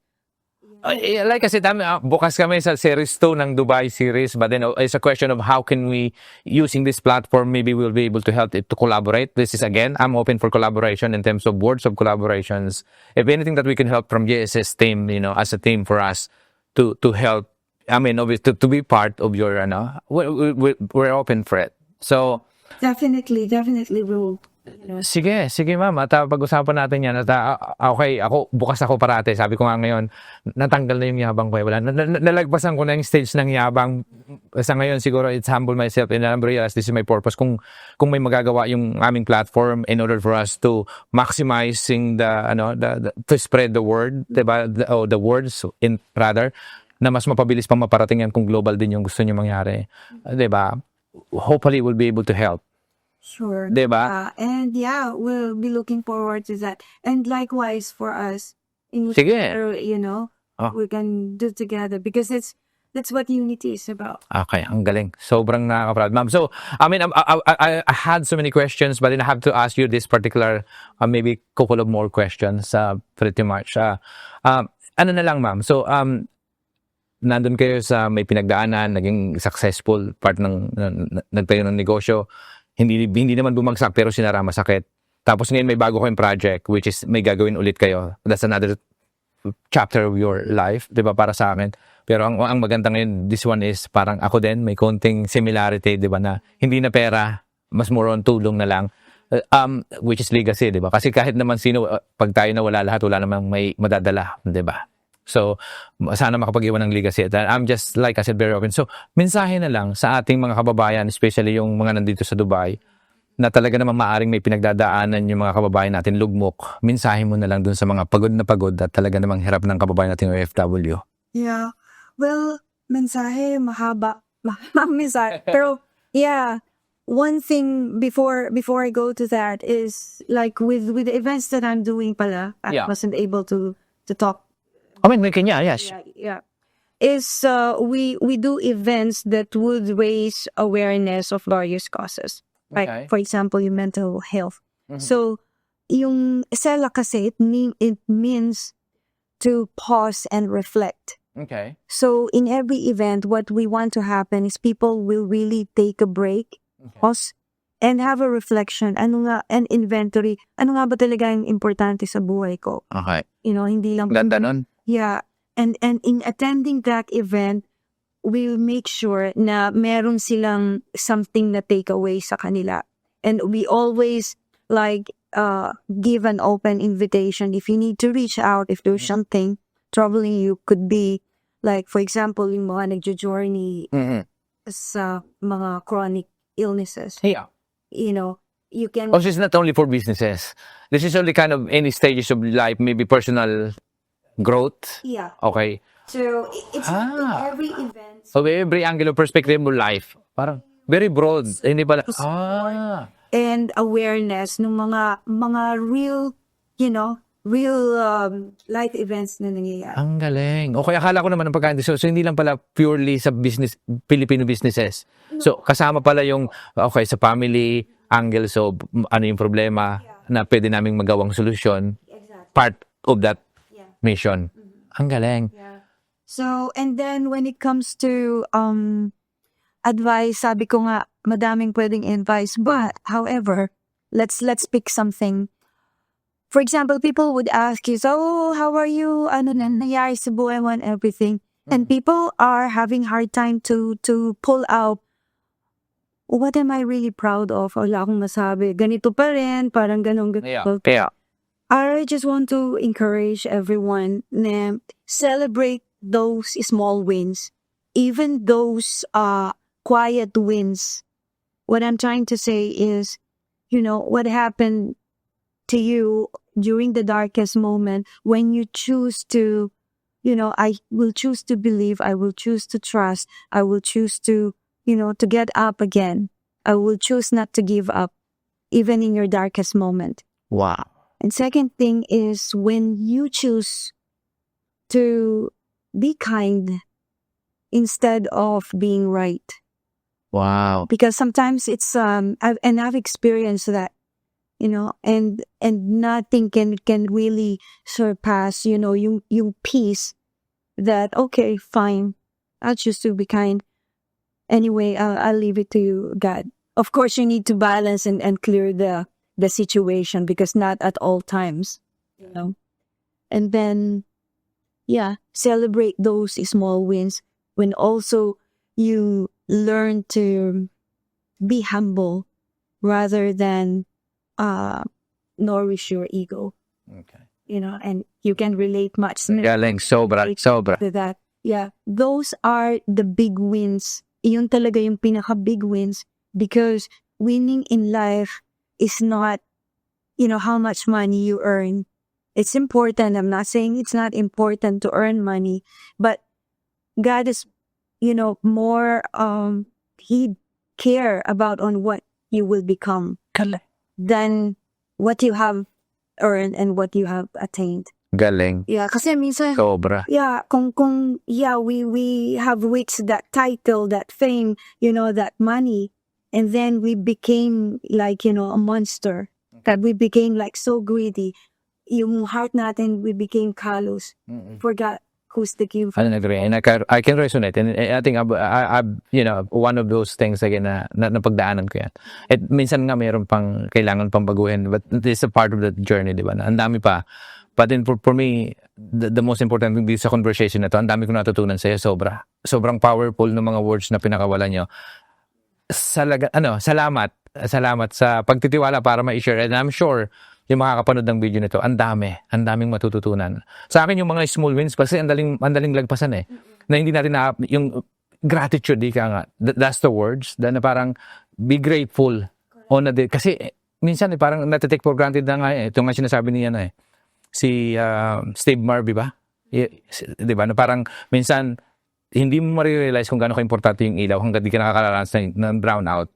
Like I said, bukas kami sa series 2 ng Dubai series, but then it's a question of how can we, using this platform, maybe we'll be able to help it to collaborate. This is, again, I'm open for collaboration in terms of words of collaborations. If anything that we can help from JSS team, as a team for us to help, I mean, obviously, to be part of your, we're open for it. So, Definitely we'll. sige ma'am, at pag-usapan natin yan. At okay, bukas ako parate. Sabi ko nga ngayon, natanggal na yung yabang ko. Wala, nalagpasan ko na yung stage ng yabang. Sa ngayon, siguro, it's humble myself and I realize this is my purpose. Kung may magagawa yung aming platform in order for us to maximizing to spread the word, diba? The words, rather, na mas mapabilis pang maparating yan kung global din yung gusto nyo mangyari. Diba? Hopefully, we'll be able to help. Sure. Diba? And yeah, we'll be looking forward to that. And likewise for us, in Sige. we can do together because that's what unity is about. Okay, ang galing. Sobrang nakaka-proud, ma'am. So, I mean, I had so many questions, but then I have to ask you this particular, maybe couple of more questions, pretty much. Ano na lang, ma'am? So, nandun kayo sa may pinagdaanan, naging successful part ng nagtayo ng negosyo. Hindi naman bumagsak pero sinara masakit. Tapos ngayon may bago kayong project which is may gagawin ulit kayo. That's another chapter of your life, 'di ba, para sa akin. Pero ang maganda ngayon, this one is parang ako din, may konting similarity, 'di ba, na hindi na pera, mas more on tulong na lang. Which is legacy, 'di ba? Kasi kahit naman sino, pag tayo na wala lahat, wala namang may madadala, 'di ba? So, sana makapag-iwan ng legacy. I'm just, like I said, very open. So, mensahe na lang sa ating mga kababayan, especially yung mga nandito sa Dubai, na talaga namang maaring may pinagdadaanan yung mga kababayan natin lugmok. Mensahe mo na lang dun sa mga pagod na pagod at talaga namang hirap ng kababayan natin OFW. Yeah. Well, mensahe mahaba. Mahabang mensahe. Pero, yeah, one thing before I go to that is like with the events that I'm doing pala, I wasn't able to talk. I mean, may kanya, yes. Yeah. Is we do events that would raise awareness of various causes. Like, Okay. for example, yung mental health. Mhm. So, yung SELA kasi, it means to pause and reflect. Okay. So, in every event, what we want to happen is people will really take a break, pause, and have a reflection. An inventory. Ano nga ba talaga yung importante sa buhay ko? Okay. Hindi lang. Ganda nun. Yeah. And in attending that event, we'll make sure na meron silang something na take away sa kanila. And we always give an open invitation. If you need to reach out, if there's something troubling you, could be like, for example, yung mga nagjo-journey sa mga chronic illnesses. Yeah. You can. Also, it's not only for businesses. This is only kind of any stages of life, maybe personal growth. Yeah. Okay. So, it's in every event. So, every angle of perspective mo life. Parang very broad. Hindi pala. And awareness ng mga real, real life events na nangyayari. Ang galing. Okay, akala ko naman ng pagkain. So, hindi lang pala purely sa business, Filipino businesses. So, kasama pala yung, okay, sa family angle. So, ano yung problema na pwede naming magawang solusyon. Exactly. Part of that mission. Ang galing. Yeah. So, and then when it comes to advice, sabi ko nga, madaming pwedeng advice. But, however, let's pick something. For example, people would ask you, so, how are you? Ano na nangyari sa buhay mo and everything. And people are having hard time to pull out, what am I really proud of? Wala akong masabi. Ganito pa rin, parang ganun. Yeah. I just want to encourage everyone na celebrate those small wins, even those quiet wins. What I'm trying to say is, what happened to you during the darkest moment when you choose to, I will choose to believe, I will choose to trust, I will choose to, to get up again. I will choose not to give up. even in your darkest moment. Wow. And second thing is when you choose to be kind instead of being right. Wow. Because sometimes it's I've experienced that, and nothing can really surpass, yung peace that, okay, fine, I'll choose to be kind. Anyway, I'll leave it to God. Of course, you need to balance and clear the situation, because not at all times, And then, yeah, celebrate those small wins when also you learn to be humble rather than nourish your ego, Okay. and you can relate much Galing, sobra. to that. Yeah, those are the big wins. Yun talaga yung pinaka big wins, because winning in life is not, how much money you earn. It's important. I'm not saying it's not important to earn money, but God is, more, He care about on what you will become than what you have earned and what you have attained. Galing. Yeah, kasi minsan, Sobra. yeah, we have reached that title, that fame, that money, and then we became like, a monster. That we became like so greedy. Yung heart natin, we became callous. Forgot who's the giver. I agree. And I can resonate. And I think, one of those things again na napagdaanan ko yan. At minsan nga mayroon pang kailangan pang baguhin. But this is a part of the journey, di ba? Ang dami pa. But then for me, the most important thing sa conversation na to, ang dami ko natutunan sa'yo, sobra. Sobrang powerful ng mga words na pinakawalan nyo. Salamat. Salamat sa pagtitiwala para ma-share. And I'm sure, yung makakapanood ng video nito, ang daming matututunan. Sa akin, yung mga small wins, kasi ang daling lagpasan na hindi natin yung gratitude, di ka nga. That's the words. Na parang, be grateful on a day. Kasi, minsan, parang natitake for granted na nga. Ito nga sinasabi niya si Steve Marvey ba? Di ba? Na parang, minsan, hindi mo ma-realize kung gaano ka-importante yung ilaw hanggang di ka nakakaranas ng brownout.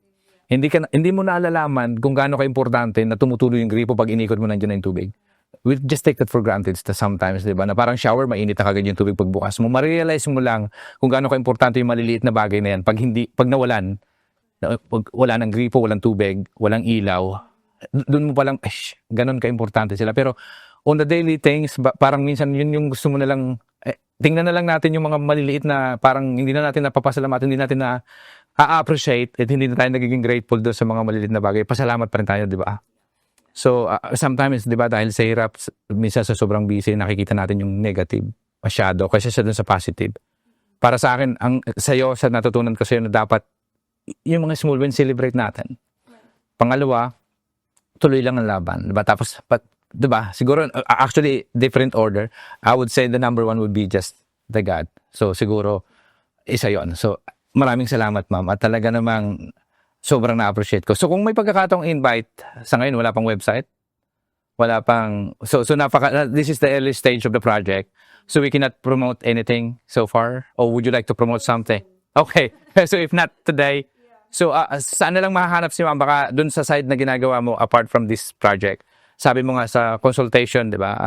Hindi mo naalalaman kung gaano ka-importante na tumutuloy yung gripo pag inikot mo nandiyan na yung tubig. We just take that for granted sometimes, di ba? Na parang shower, mainit na kagad yung tubig pagbukas mo. Ma-realize mo lang kung gaano ka-importante yung maliliit na bagay na yan. Pag nawalan, wala ng gripo, walang tubig, walang ilaw, doon mo palang, ganun ka-importante sila. Pero on the daily things, parang minsan yun yung gusto mo na lang, tingnan na lang natin yung mga maliliit na parang hindi na natin napapasalamat, hindi natin na appreciate at hindi na tayo nagiging grateful doon sa mga maliliit na bagay. Pasalamat pa rin tayo, di ba? So, sometimes, di ba, dahil sa hirap, minsan sa sobrang busy, nakikita natin yung negative masyado kasi sa doon sa positive. Para sa akin, sa'yo, sa natutunan ko sa'yo na dapat yung mga small wins, celebrate natin. Pangalawa, tuloy lang ang laban. Di ba? Tapos, di ba, siguro, actually, different order. I would say the number one would be just the God. So, siguro, isa yon. So, maraming salamat, ma'am. At talaga namang sobrang na-appreciate ko. So, kung may pagkakataong invite, sa ngayon, wala pang website. Wala pang, so this is the early stage of the project. So, we cannot promote anything so far? Or would you like to promote something? Okay. So, if not today, so, saan na lang mahahanap si ma'am? Baka dun sa side na ginagawa mo apart from this project. Sabi mo nga sa consultation, di ba?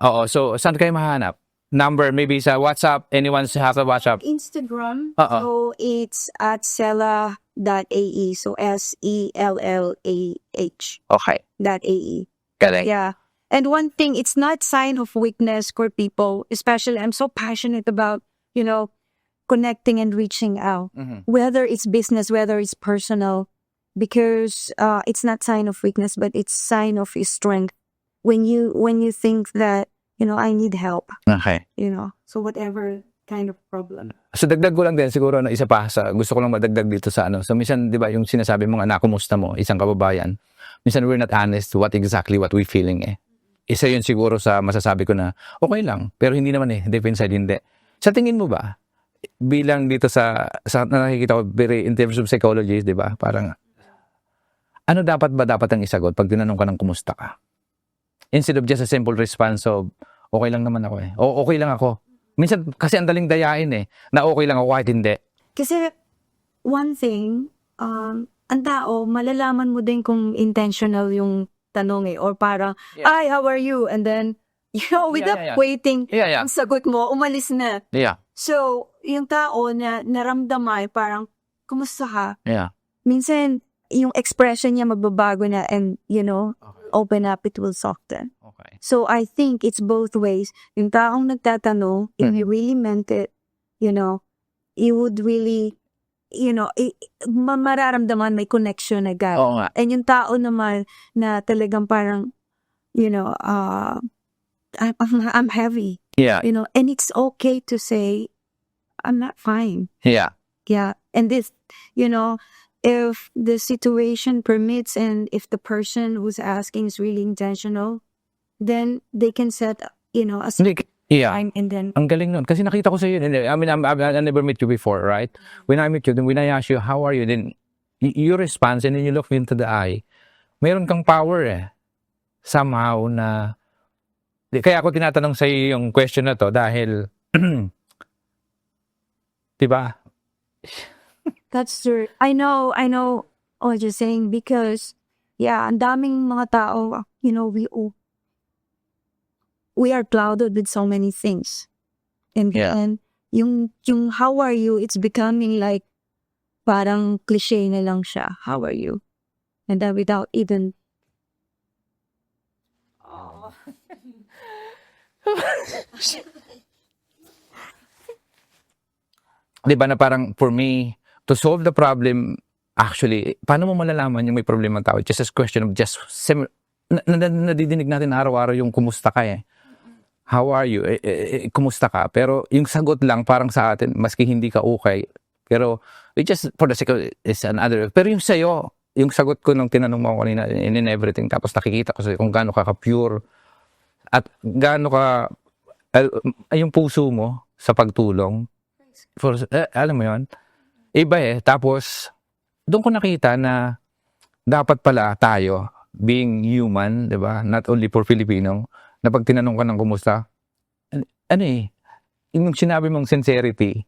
Oo. So, saan kayo mahanap? Number, maybe sa WhatsApp. Anyone have a WhatsApp? Instagram. So it's at Sella.ae. So SELLAH. Okay. .ae. Correct. Yeah. And one thing, it's not sign of weakness for people. Especially, I'm so passionate about, connecting and reaching out. Whether it's business, whether it's personal. Because it's not sign of weakness, but it's sign of strength. When you think that, I need help. Okay. So whatever kind of problem. So dagdag ko lang din siguro na isa pa sa gusto ko lang madagdag dito sa So minsan 'di ba yung sinasabi mo nga kumusta mo isang kababayan. Minsan we're not honest what we feeling Isa yun siguro sa masasabi ko na okay lang pero hindi naman deep inside hindi. Sa tingin mo ba bilang dito sa nakikita ko in terms of psychology, 'di ba? Parang ano dapat ang isagot pag tinanong ka ng kumusta ka? Instead of just a simple response of okay lang naman ako O okay lang ako. Minsan kasi ang daling dayain na okay lang ako kahit hindi. Kasi one thing, ang tao, malalaman mo din kung intentional yung tanong or parang, Yeah. "Ay, how are you?" And then, without yeah. waiting, Yeah. ang sagot mo, umalis na. Yeah. So, yung tao na naramdaman, parang, "Kumusta ka?" Yeah. Minsan, yung expression niya magbabago na and, Okay. open up, it will soften. Okay. So, I think it's both ways. Yung taong nagtatanong, if he really meant it, he would really, mararamdaman may connection agad. Oo nga. And yung tao naman na talagang parang, I'm heavy. Yeah. And it's okay to say, I'm not fine. Yeah. Yeah. And this, if the situation permits and if the person who's asking is really intentional, then they can set, a Hindi, yeah. time and then, Ang galing nun. Kasi nakita ko sa iyo. I mean, I never met you before, right? When I met you, then when I ask you, how are you? Then, you respond and then you look me into the eye. Meron kang power somehow na, kaya ako tinatanong sa iyo yung question na to dahil, diba? that's true. I know what you're saying because, ang daming mga tao, we are clouded with so many things. And Yeah. then, yung how are you, it's becoming like, parang cliche na lang siya. How are you? And then without even, Diba na parang for me, to solve the problem, actually, paano mo malalaman yung may problema ng tao? Just a question of nadidinig natin araw-araw yung kumusta ka How are you? Kumusta ka? Pero yung sagot lang parang sa atin, maski hindi ka okay. Pero it just for the sake of is another. Pero yung sa'yo, yung sagot ko nung tinanong mo ako kanina in everything, tapos nakikita ko sa'yo kung gaano ka ka-pure at gaano ka, yung puso mo sa pagtulong. Alam mo yun? Iba Tapos, doon ko nakita na dapat pala tayo, being human, di ba? Not only for Filipino, na pag tinanong ka ng kumusta, yung sinabi mong sincerity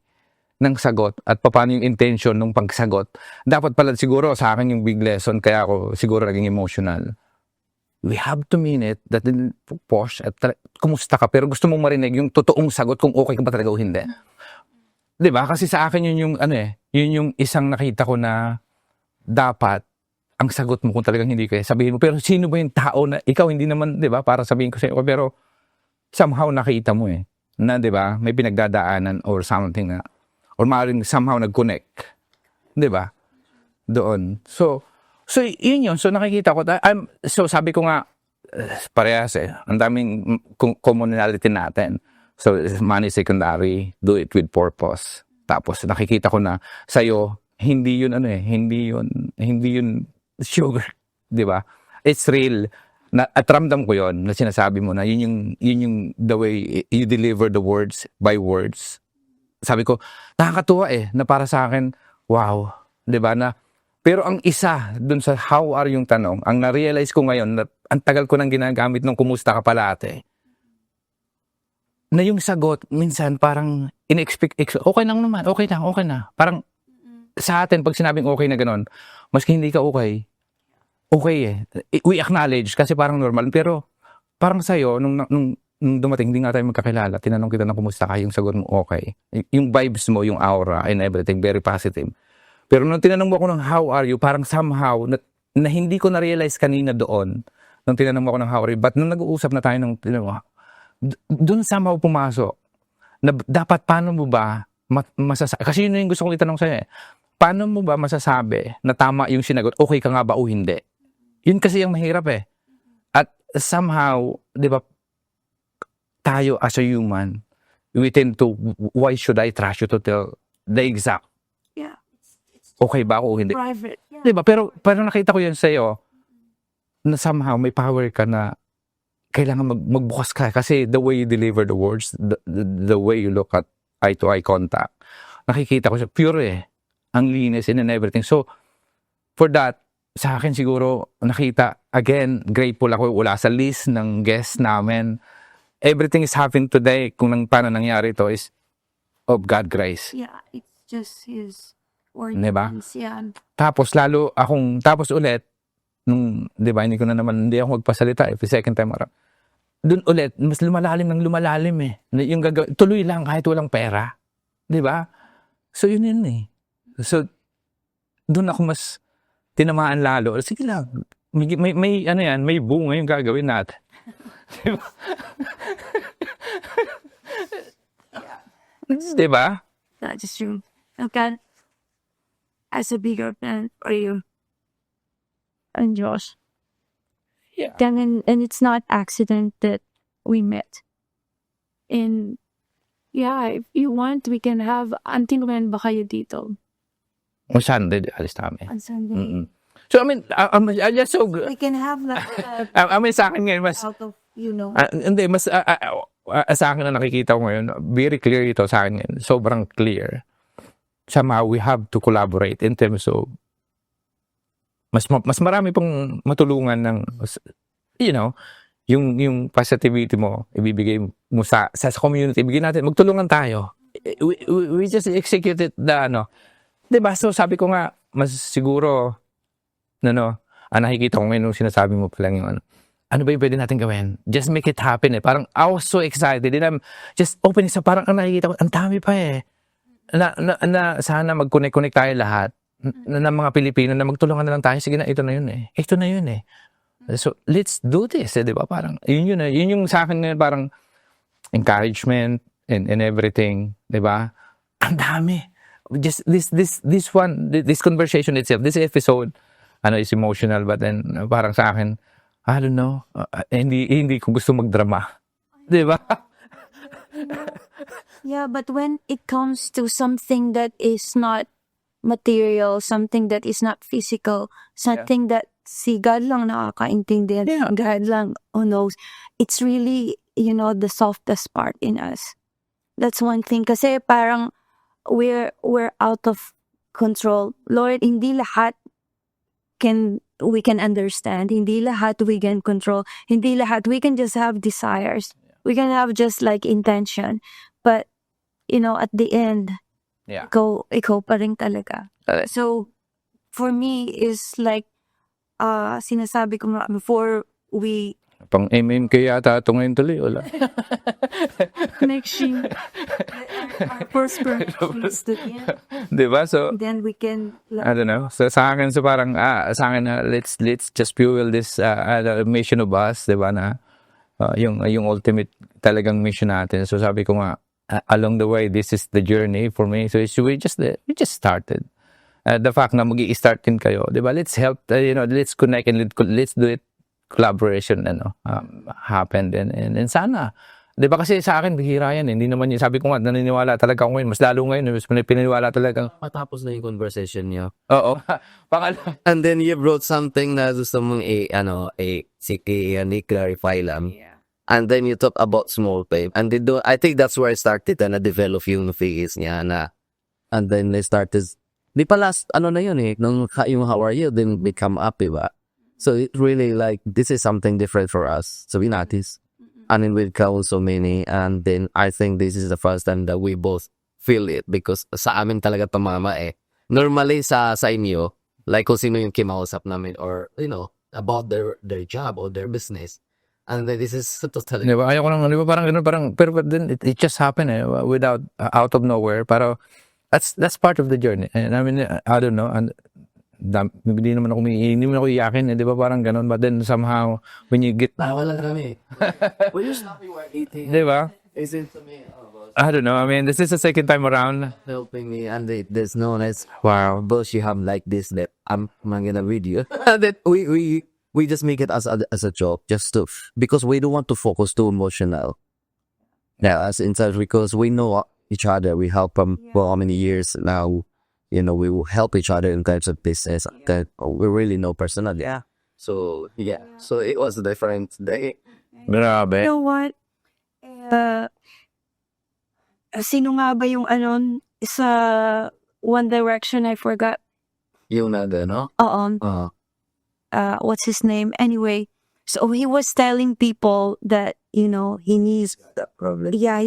ng sagot at paano yung intention ng pagsagot, dapat pala siguro sa akin yung big lesson, kaya ako siguro naging emotional. We have to mean it, that push at kumusta ka, pero gusto mong marinig yung totoong sagot kung okay ka ba talaga o hindi. Di ba? Kasi sa akin yun yung yun yung isang nakita ko na dapat ang sagot mo kung talagang hindi sabihin mo, pero sino ba yung tao na ikaw hindi naman, di ba, para sabihin ko sa iyo, pero somehow nakita mo na di ba, may pinagdadaanan or something na, or maaaring somehow nag-connect, di ba, doon. So yun. So nakikita ko, so sabi ko nga, parehas ang daming commonality natin. So money secondary, do it with purpose. Tapos nakikita ko na sa'yo, hindi yun sugar, di ba? It's real. At ramdam ko yon na sinasabi mo na yun yung the way you deliver the words by words. Sabi ko, nakakatuwa na para sa akin, wow, di ba na, pero ang isa dun sa how are yung tanong, ang na-realize ko ngayon na ang tagal ko nang ginagamit ng kumusta ka pala na yung sagot, minsan parang okay lang naman, okay na. Parang sa atin, pag sinabing okay na gano'n, maski hindi ka okay we acknowledge kasi parang normal. Pero parang sa'yo, nung dumating, hindi nga tayo magkakilala, tinanong kita na kumusta ka, yung sagot mo okay. Yung vibes mo, yung aura and everything, very positive. Pero nung tinanong mo ako ng how are you, parang somehow, na hindi ko na-realize kanina doon, nung tinanong mo ako ng how are you, but nung nag-uusap na tayo ng doon somehow pumasok na dapat paano mo ba masasabi, kasi yun yung gusto kong itanong sa'yo paano mo ba masasabi na tama yung sinagot, okay ka nga ba o hindi? Yun kasi yung mahirap at somehow, di ba, tayo as a human, we tend to, why should I trust you to tell the exact okay ba ako o hindi? private. Di ba, pero nakita ko yun sa'yo na somehow may power ka na kailangan magbukas ka kasi the way you deliver the words, the way you look at eye-to-eye contact, nakikita ko siya, pure ang linis and everything. So, for that, sa akin siguro, nakita, again, grateful ako, wala sa list ng guests namin. Everything is happening today, kung paano nangyari ito is of God grace. Yeah, it's just His Diba? Yeah. Tapos tapos ulit, nung, di ba, hindi ako magpasalita if second time around. Doon ulit, mas lumalalim eh. Yung tuloy lang kahit walang pera. Di ba? So yun eh. So, doon ako mas tinamaan lalo. Sige lang, may ano yan, may bunga yung gagawin natin. Di ba? Di ba? That is true. Okay. As a bigger fan for you and Josh. Yeah. Then and it's not accident that we met. And yeah, if you want, we can have until when ba kayo dito? O Sunday, alis namin. On Sunday. Mm-mm. So, I mean, I just so, We can have like I mean, sa akin ngayon, mas, out of, you know. hindi, mas, sa akin na nakikita ko ngayon, very clear ito sa akin ngayon. Sobrang clear. Somehow, we have to collaborate in terms of, mas marami pong matulungan ng, you know, yung positivity mo, ibibigay mo sa community, ibigay natin, magtulungan tayo. We just executed diba? So, sabi ko nga, mas siguro, nakikita ko ngayon nung sinasabi mo pa lang yung ano ba yung pwede natin gawin? Just make it happen eh. Parang, I was so excited. And I'm just opening sa parang ang nakikita ko, ang dami pa eh. Na sana mag-connect tayo lahat ng mga Pilipino na magtulungan na lang tayo. Sige na, ito na yun eh. Ito na yun eh. So, let's do this eh, di ba? Parang, yun yung sa akin ngayon, parang encouragement and everything, di ba? Ang dami. Just this conversation itself, this episode, is emotional, but then parang sa akin, I don't know, hindi ko gusto magdrama. Di ba? Yeah, but when it comes to something that is not material, something that is not physical, something that si God lang nakakaintindi, Yeah. God lang who knows, it's really, the softest part in us. That's one thing. Kasi parang we're out of control. Lord, hindi lahat we can understand. Hindi lahat we can control. Hindi lahat we can just have desires. We can have just like intention. But, at the end, Yeah. ikaw pa rin talaga. So, for me, is like, sinasabi ko nga before we Pang MMK yata ito ngayon tuloy, wala. connection, our first is the end. Di ba? So, Then we can, I don't know. So, sa akin, sa akin, let's just fuel this mission of us, di ba, na yung ultimate talagang mission natin. So, sabi ko nga, along the way, this is the journey for me. So, we just started. The fact na mag-i-start din kayo, di ba? Let's help, let's connect and let's do it, collaboration, happen. And sana, di ba kasi sa akin, bihira yan. Hindi naman yun. Sabi ko nga, naniniwala talaga ako ngayon. Mas lalo ngayon, mas pininiwala talaga. Matapos na yung conversation niyo. Oo. Pangalawa. And then you brought something na gusto mong i-clarify lang. Yeah. And then you talk about small pay. And I think that's where I started na develop yung face niya na. And then they started, di pa last, na yun eh, nung yung how are you, then become up, diba? So it really like, this is something different for us. So we notice. And then we've count so many. And then I think this is the first time that we both feel it because sa amin talaga tumama eh. Normally sa inyo, like kung sino yung kimausap namin or, about their job or their business. And then this is totally... Di ba? Ayaw ko lang, di ba? Parang ganun, pero then it just happened without, out of nowhere. Pero that's part of the journey. And I mean, I don't know. And hindi naman ako iyakin, di ba? Parang ganun. But then somehow, when you get... Tawa lang kami. We just we were eating. Di ba? Is it to me? I don't know. I mean, this is the second time around. Helping me and there's no nice wow both you have like this that I'm gonna video that we just make it as a joke just to because we don't want to focus too emotional as inside because we know each other, we help them for how many years now, we will help each other in types of business that we really know personally. So so it was a different day. Grabe. You know what? Sino nga ba yung sa One Direction, I forgot. Yung nada, no? Oo. What's his name? Anyway, so he was telling people that, he needs... That problem. Yeah,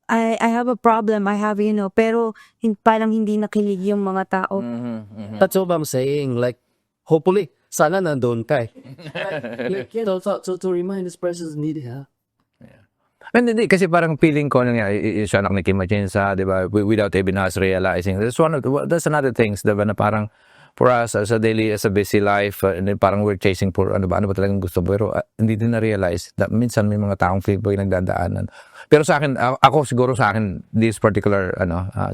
I have a problem, I have, pero parang hindi nakilig yung mga tao. That's what I'm saying. Like, hopefully, sana nandun ka eh. Like, to remind this person's need help. Hindi, kasi parang feeling ko siya anak ni Kim Atienza, di ba? Without even us realizing. That's another things, di ba? Na parang for us as a busy life, and then parang we're chasing for ano ba talagang gusto. Pero hindi din na-realize na minsan may mga taong feel po yung nagdadaanan. Pero sa akin, ako siguro sa akin, this particular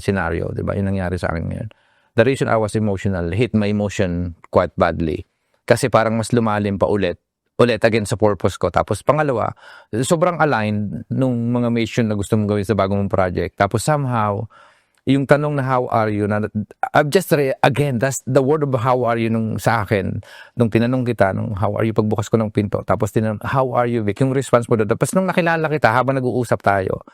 scenario, di ba? Yung nangyari sa akin ngayon. The reason I was emotional, hit my emotion quite badly. Kasi parang mas lumalim pa ulit again sa purpose ko. Tapos pangalawa, sobrang aligned nung mga mission na gusto mong gawin sa bagong project. Tapos somehow, yung tanong na how are you, I've just, again, that's the word of how are you nung sa akin, nung tinanong kita, nung how are you pagbukas ko ng pinto, tapos tinanong, how are you, Vic, yung response mo doon. Tapos nung nakilala kita, habang nag-uusap tayo,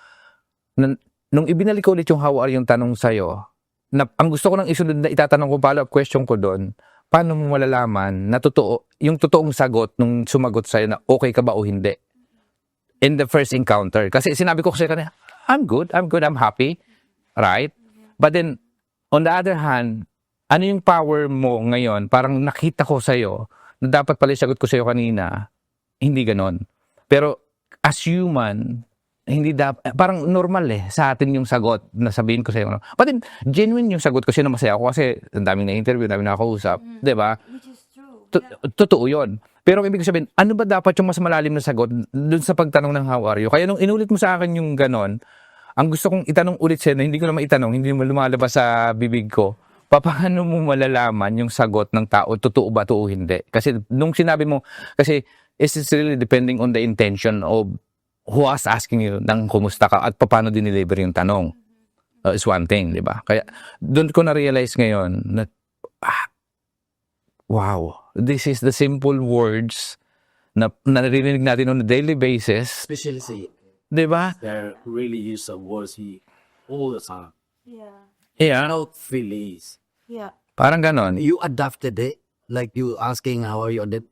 nung ibinalik ko ulit yung how are you yung tanong sa'yo, ang gusto ko nang isunod na itatanong ko, follow-up question ko doon, paano mo malalaman na totoo, yung totoong sagot nung sumagot sa'yo na okay ka ba o hindi? In the first encounter. Kasi sinabi ko kasi kanina, I'm good, I'm happy. Right? But then, on the other hand, ano yung power mo ngayon? Parang nakita ko sa'yo na dapat pala yung sagot ko sa'yo kanina, hindi ganon. Pero, as human, hindi parang normal sa atin yung sagot na sabihin ko sa'yo. But then, genuine yung sagot ko sa'yo na masaya ako kasi ang daming na-interview, daming nakakausap. Diba? Which is true. Totoo yun. Pero ibig sabihin, ano ba dapat yung mas malalim na sagot dun sa pagtanong ng how are you? Kaya nung inulit mo sa akin yung ganon, ang gusto kong itanong ulit sa'yo na hindi ko naman itanong, hindi mo lumalabas sa bibig ko, paano mo malalaman yung sagot ng tao, totoo ba to o hindi? Kasi nung sinabi mo, kasi it's really depending on the intention of who was asking you ng kumusta ka at paano dineliver yung tanong. Is one thing, di ba? Kaya doon ko na-realize ngayon na, wow, this is the simple words na naririnig natin on a daily basis. Especially say Di ba? they're really use of words he all the time. Yeah. Yeah. No feelings. Yeah. Parang ganon. You adapted it. Like you asking how are you, and then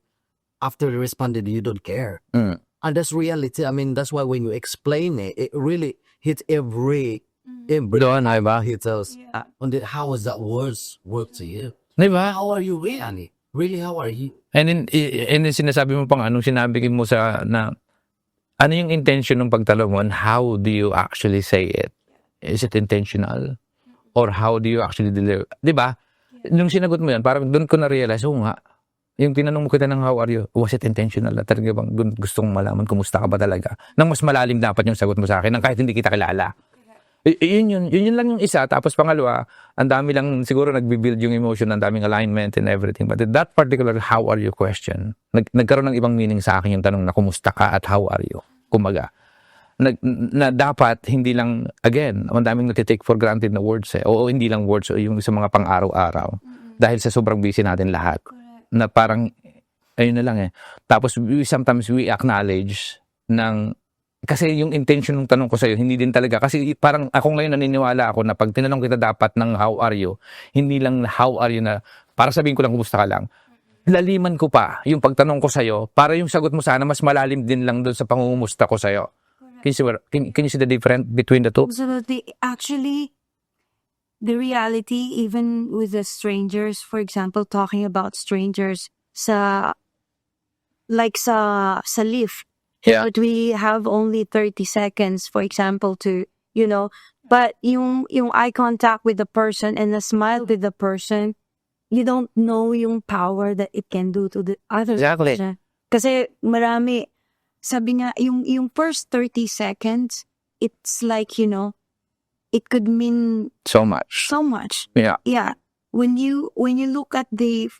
after you responded, you don't care. Mm. And that's reality. I mean, that's why when you explain it, it really hits every Doon, ay ba? hits us. On the, how is that words work to you? Di ba? How are you really? Really, how are you? And then sinasabi mo pang anong sinabi mo sa na ano yung intention ng pagtanong mo and how do you actually say it? Is it intentional? Or how do you actually deliver? Di ba? Nung sinagot mo yan, parang doon ko na-realize, nga, yung tinanong mo kita ng how are you, was it intentional? Talaga bang gusto kong malaman kumusta ka ba talaga? Nang mas malalim dapat yung sagot mo sa akin, nang kahit hindi kita kilala. Yun lang yung isa. Tapos pangalawa, ang dami lang siguro nagbi-build yung emotion, ang daming alignment and everything. But that particular how are you question, nagkaroon ng ibang meaning sa akin yung tanong na kumusta ka at how are you. Kumaga, na dapat hindi lang, again, ang daming natitake for granted na words o hindi lang words, o yung sa mga pang-araw-araw. Dahil sa sobrang busy natin lahat. Na parang, ayun na lang Tapos, sometimes we acknowledge kasi yung intention ng tanong ko sa'yo, hindi din talaga. Kasi parang ako ngayon naniniwala ako na pag tinanong kita dapat ng how are you, hindi lang how are you na, para sabihin ko lang kumusta ka lang. Laliman ko pa yung pagtanong ko sa'yo para yung sagot mo sana mas malalim din lang doon sa pangungumusta ko sa'yo. Can you see the difference between the two? Absolutely. Actually, the reality, even with the strangers, for example, talking about strangers sa lift. Yeah. But we have only 30 seconds, for example, to, but yung eye contact with the person and a smile with the person, you don't know yung power that it can do to the other Exactly. person. Kasi marami, sabi nga, yung first 30 seconds, it's like, it could mean So much. so much. Yeah. Yeah. When you look at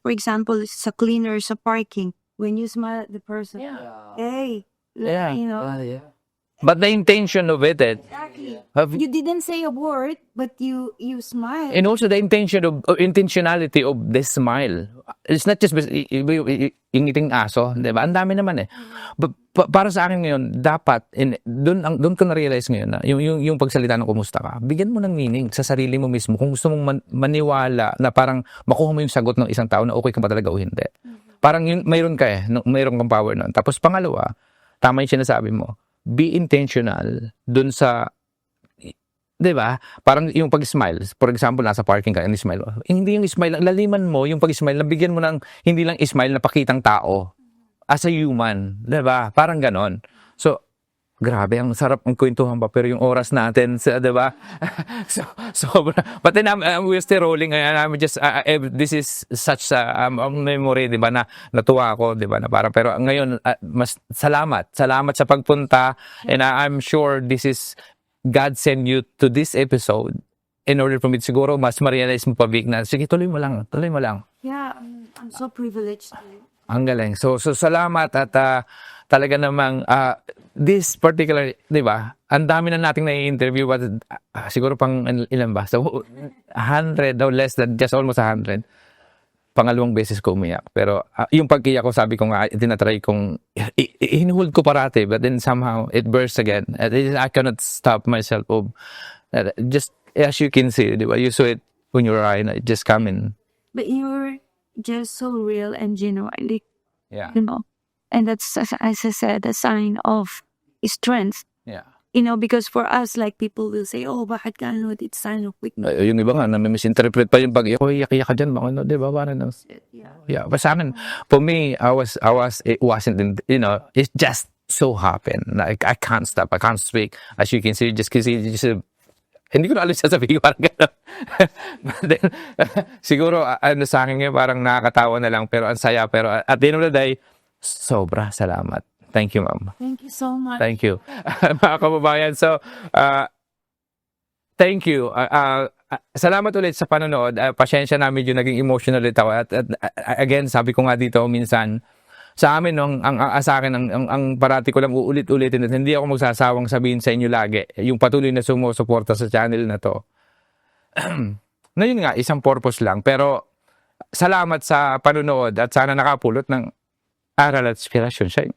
for example, sa cleaner sa parking, when you smile at the person, hey, Yeah. Yeah. But the intention of it, exactly. You didn't say a word, but you smile. and also the intentionality of this smile. It's not just yung ngiting aso, di ba? Ang dami naman But para sa akin ngayon, dapat, doon ko na-realize ngayon na yung pagsalita ng kumusta ka, bigyan mo ng meaning sa sarili mo mismo. Kung gusto mong maniwala na parang makuha mo yung sagot ng isang tao na okay ka ba talaga o hindi. Parang mayroon ka mayroon kang power nun. Tapos pangalawa, tama yung sinasabi mo, be intentional dun sa 'di ba? Parang yung pag-smile, for example, nasa parking ka and smile. Hindi yung smile, laliman mo yung pag-smile, nabigyan mo ng hindi lang smile na pakitang tao as a human, 'di ba? Parang ganon. So, grabe, ang sarap ang kwentuhan pa, pero yung oras natin, 'di ba? So, sobra. But then, we're still rolling. I'm just, this is such a memory, 'di ba, na natuwa ako, 'di ba, na parang, pero ngayon, mas salamat sa pagpunta, and I'm sure this is God send you to this episode in order for me siguro mas ma-realize mo pa, Vic, na sige, tuloy mo lang. Yeah, I'm so privileged. Ang galing. So salamat at talaga namang this particular, 'di ba? Ang dami na nating na-interview, but siguro pang ilan ba? So 100 or less than, just almost 100. Pangalawang beses ko umiyak. Pero yung pag-iyak ko, sabi ko nga, tinatry kong hinuhold ko parati, but then somehow it bursts again. I cannot stop myself of just, as you can see, di ba? You saw it when you were crying, it just come in. But you're just so real and genuine, like, Yeah. you know. And that's, as I said, a sign of strength. Yeah. You know, because for us, like, people will say, oh, bakit ka ano, it's sign of weakness. Yung iba nga, na-misinterpret pa yung pag-iyak. Oh, iyak ka dyan, baka, di ba? Parang, yeah. But sa akin, for me, it wasn't, you know, it just so happened. Like, I can't stop, I can't speak. As you can see, hindi ko na alam sasabihin, parang gano'n. But then, siguro, ano sa akin ngayon, parang nakakatawa na lang, pero ang saya. Pero at the end of the day, sobra salamat. Thank you, ma'am. Thank you so much. Thank you. Mga kababayan, so, thank you. Salamat ulit sa panonood. Pasensya na, medyo naging emotional ulit ako. At again, sabi ko nga dito minsan, sa amin, sa akin, ang parati ko lang uulit-ulitin at hindi ako magsasawang sabihin sa inyo lagi, yung patuloy na sumusuporta sa channel na to. Na yun nga, isang purpose lang. Pero, salamat sa panonood at sana nakapulot ng aral at inspirasyon sa inyo.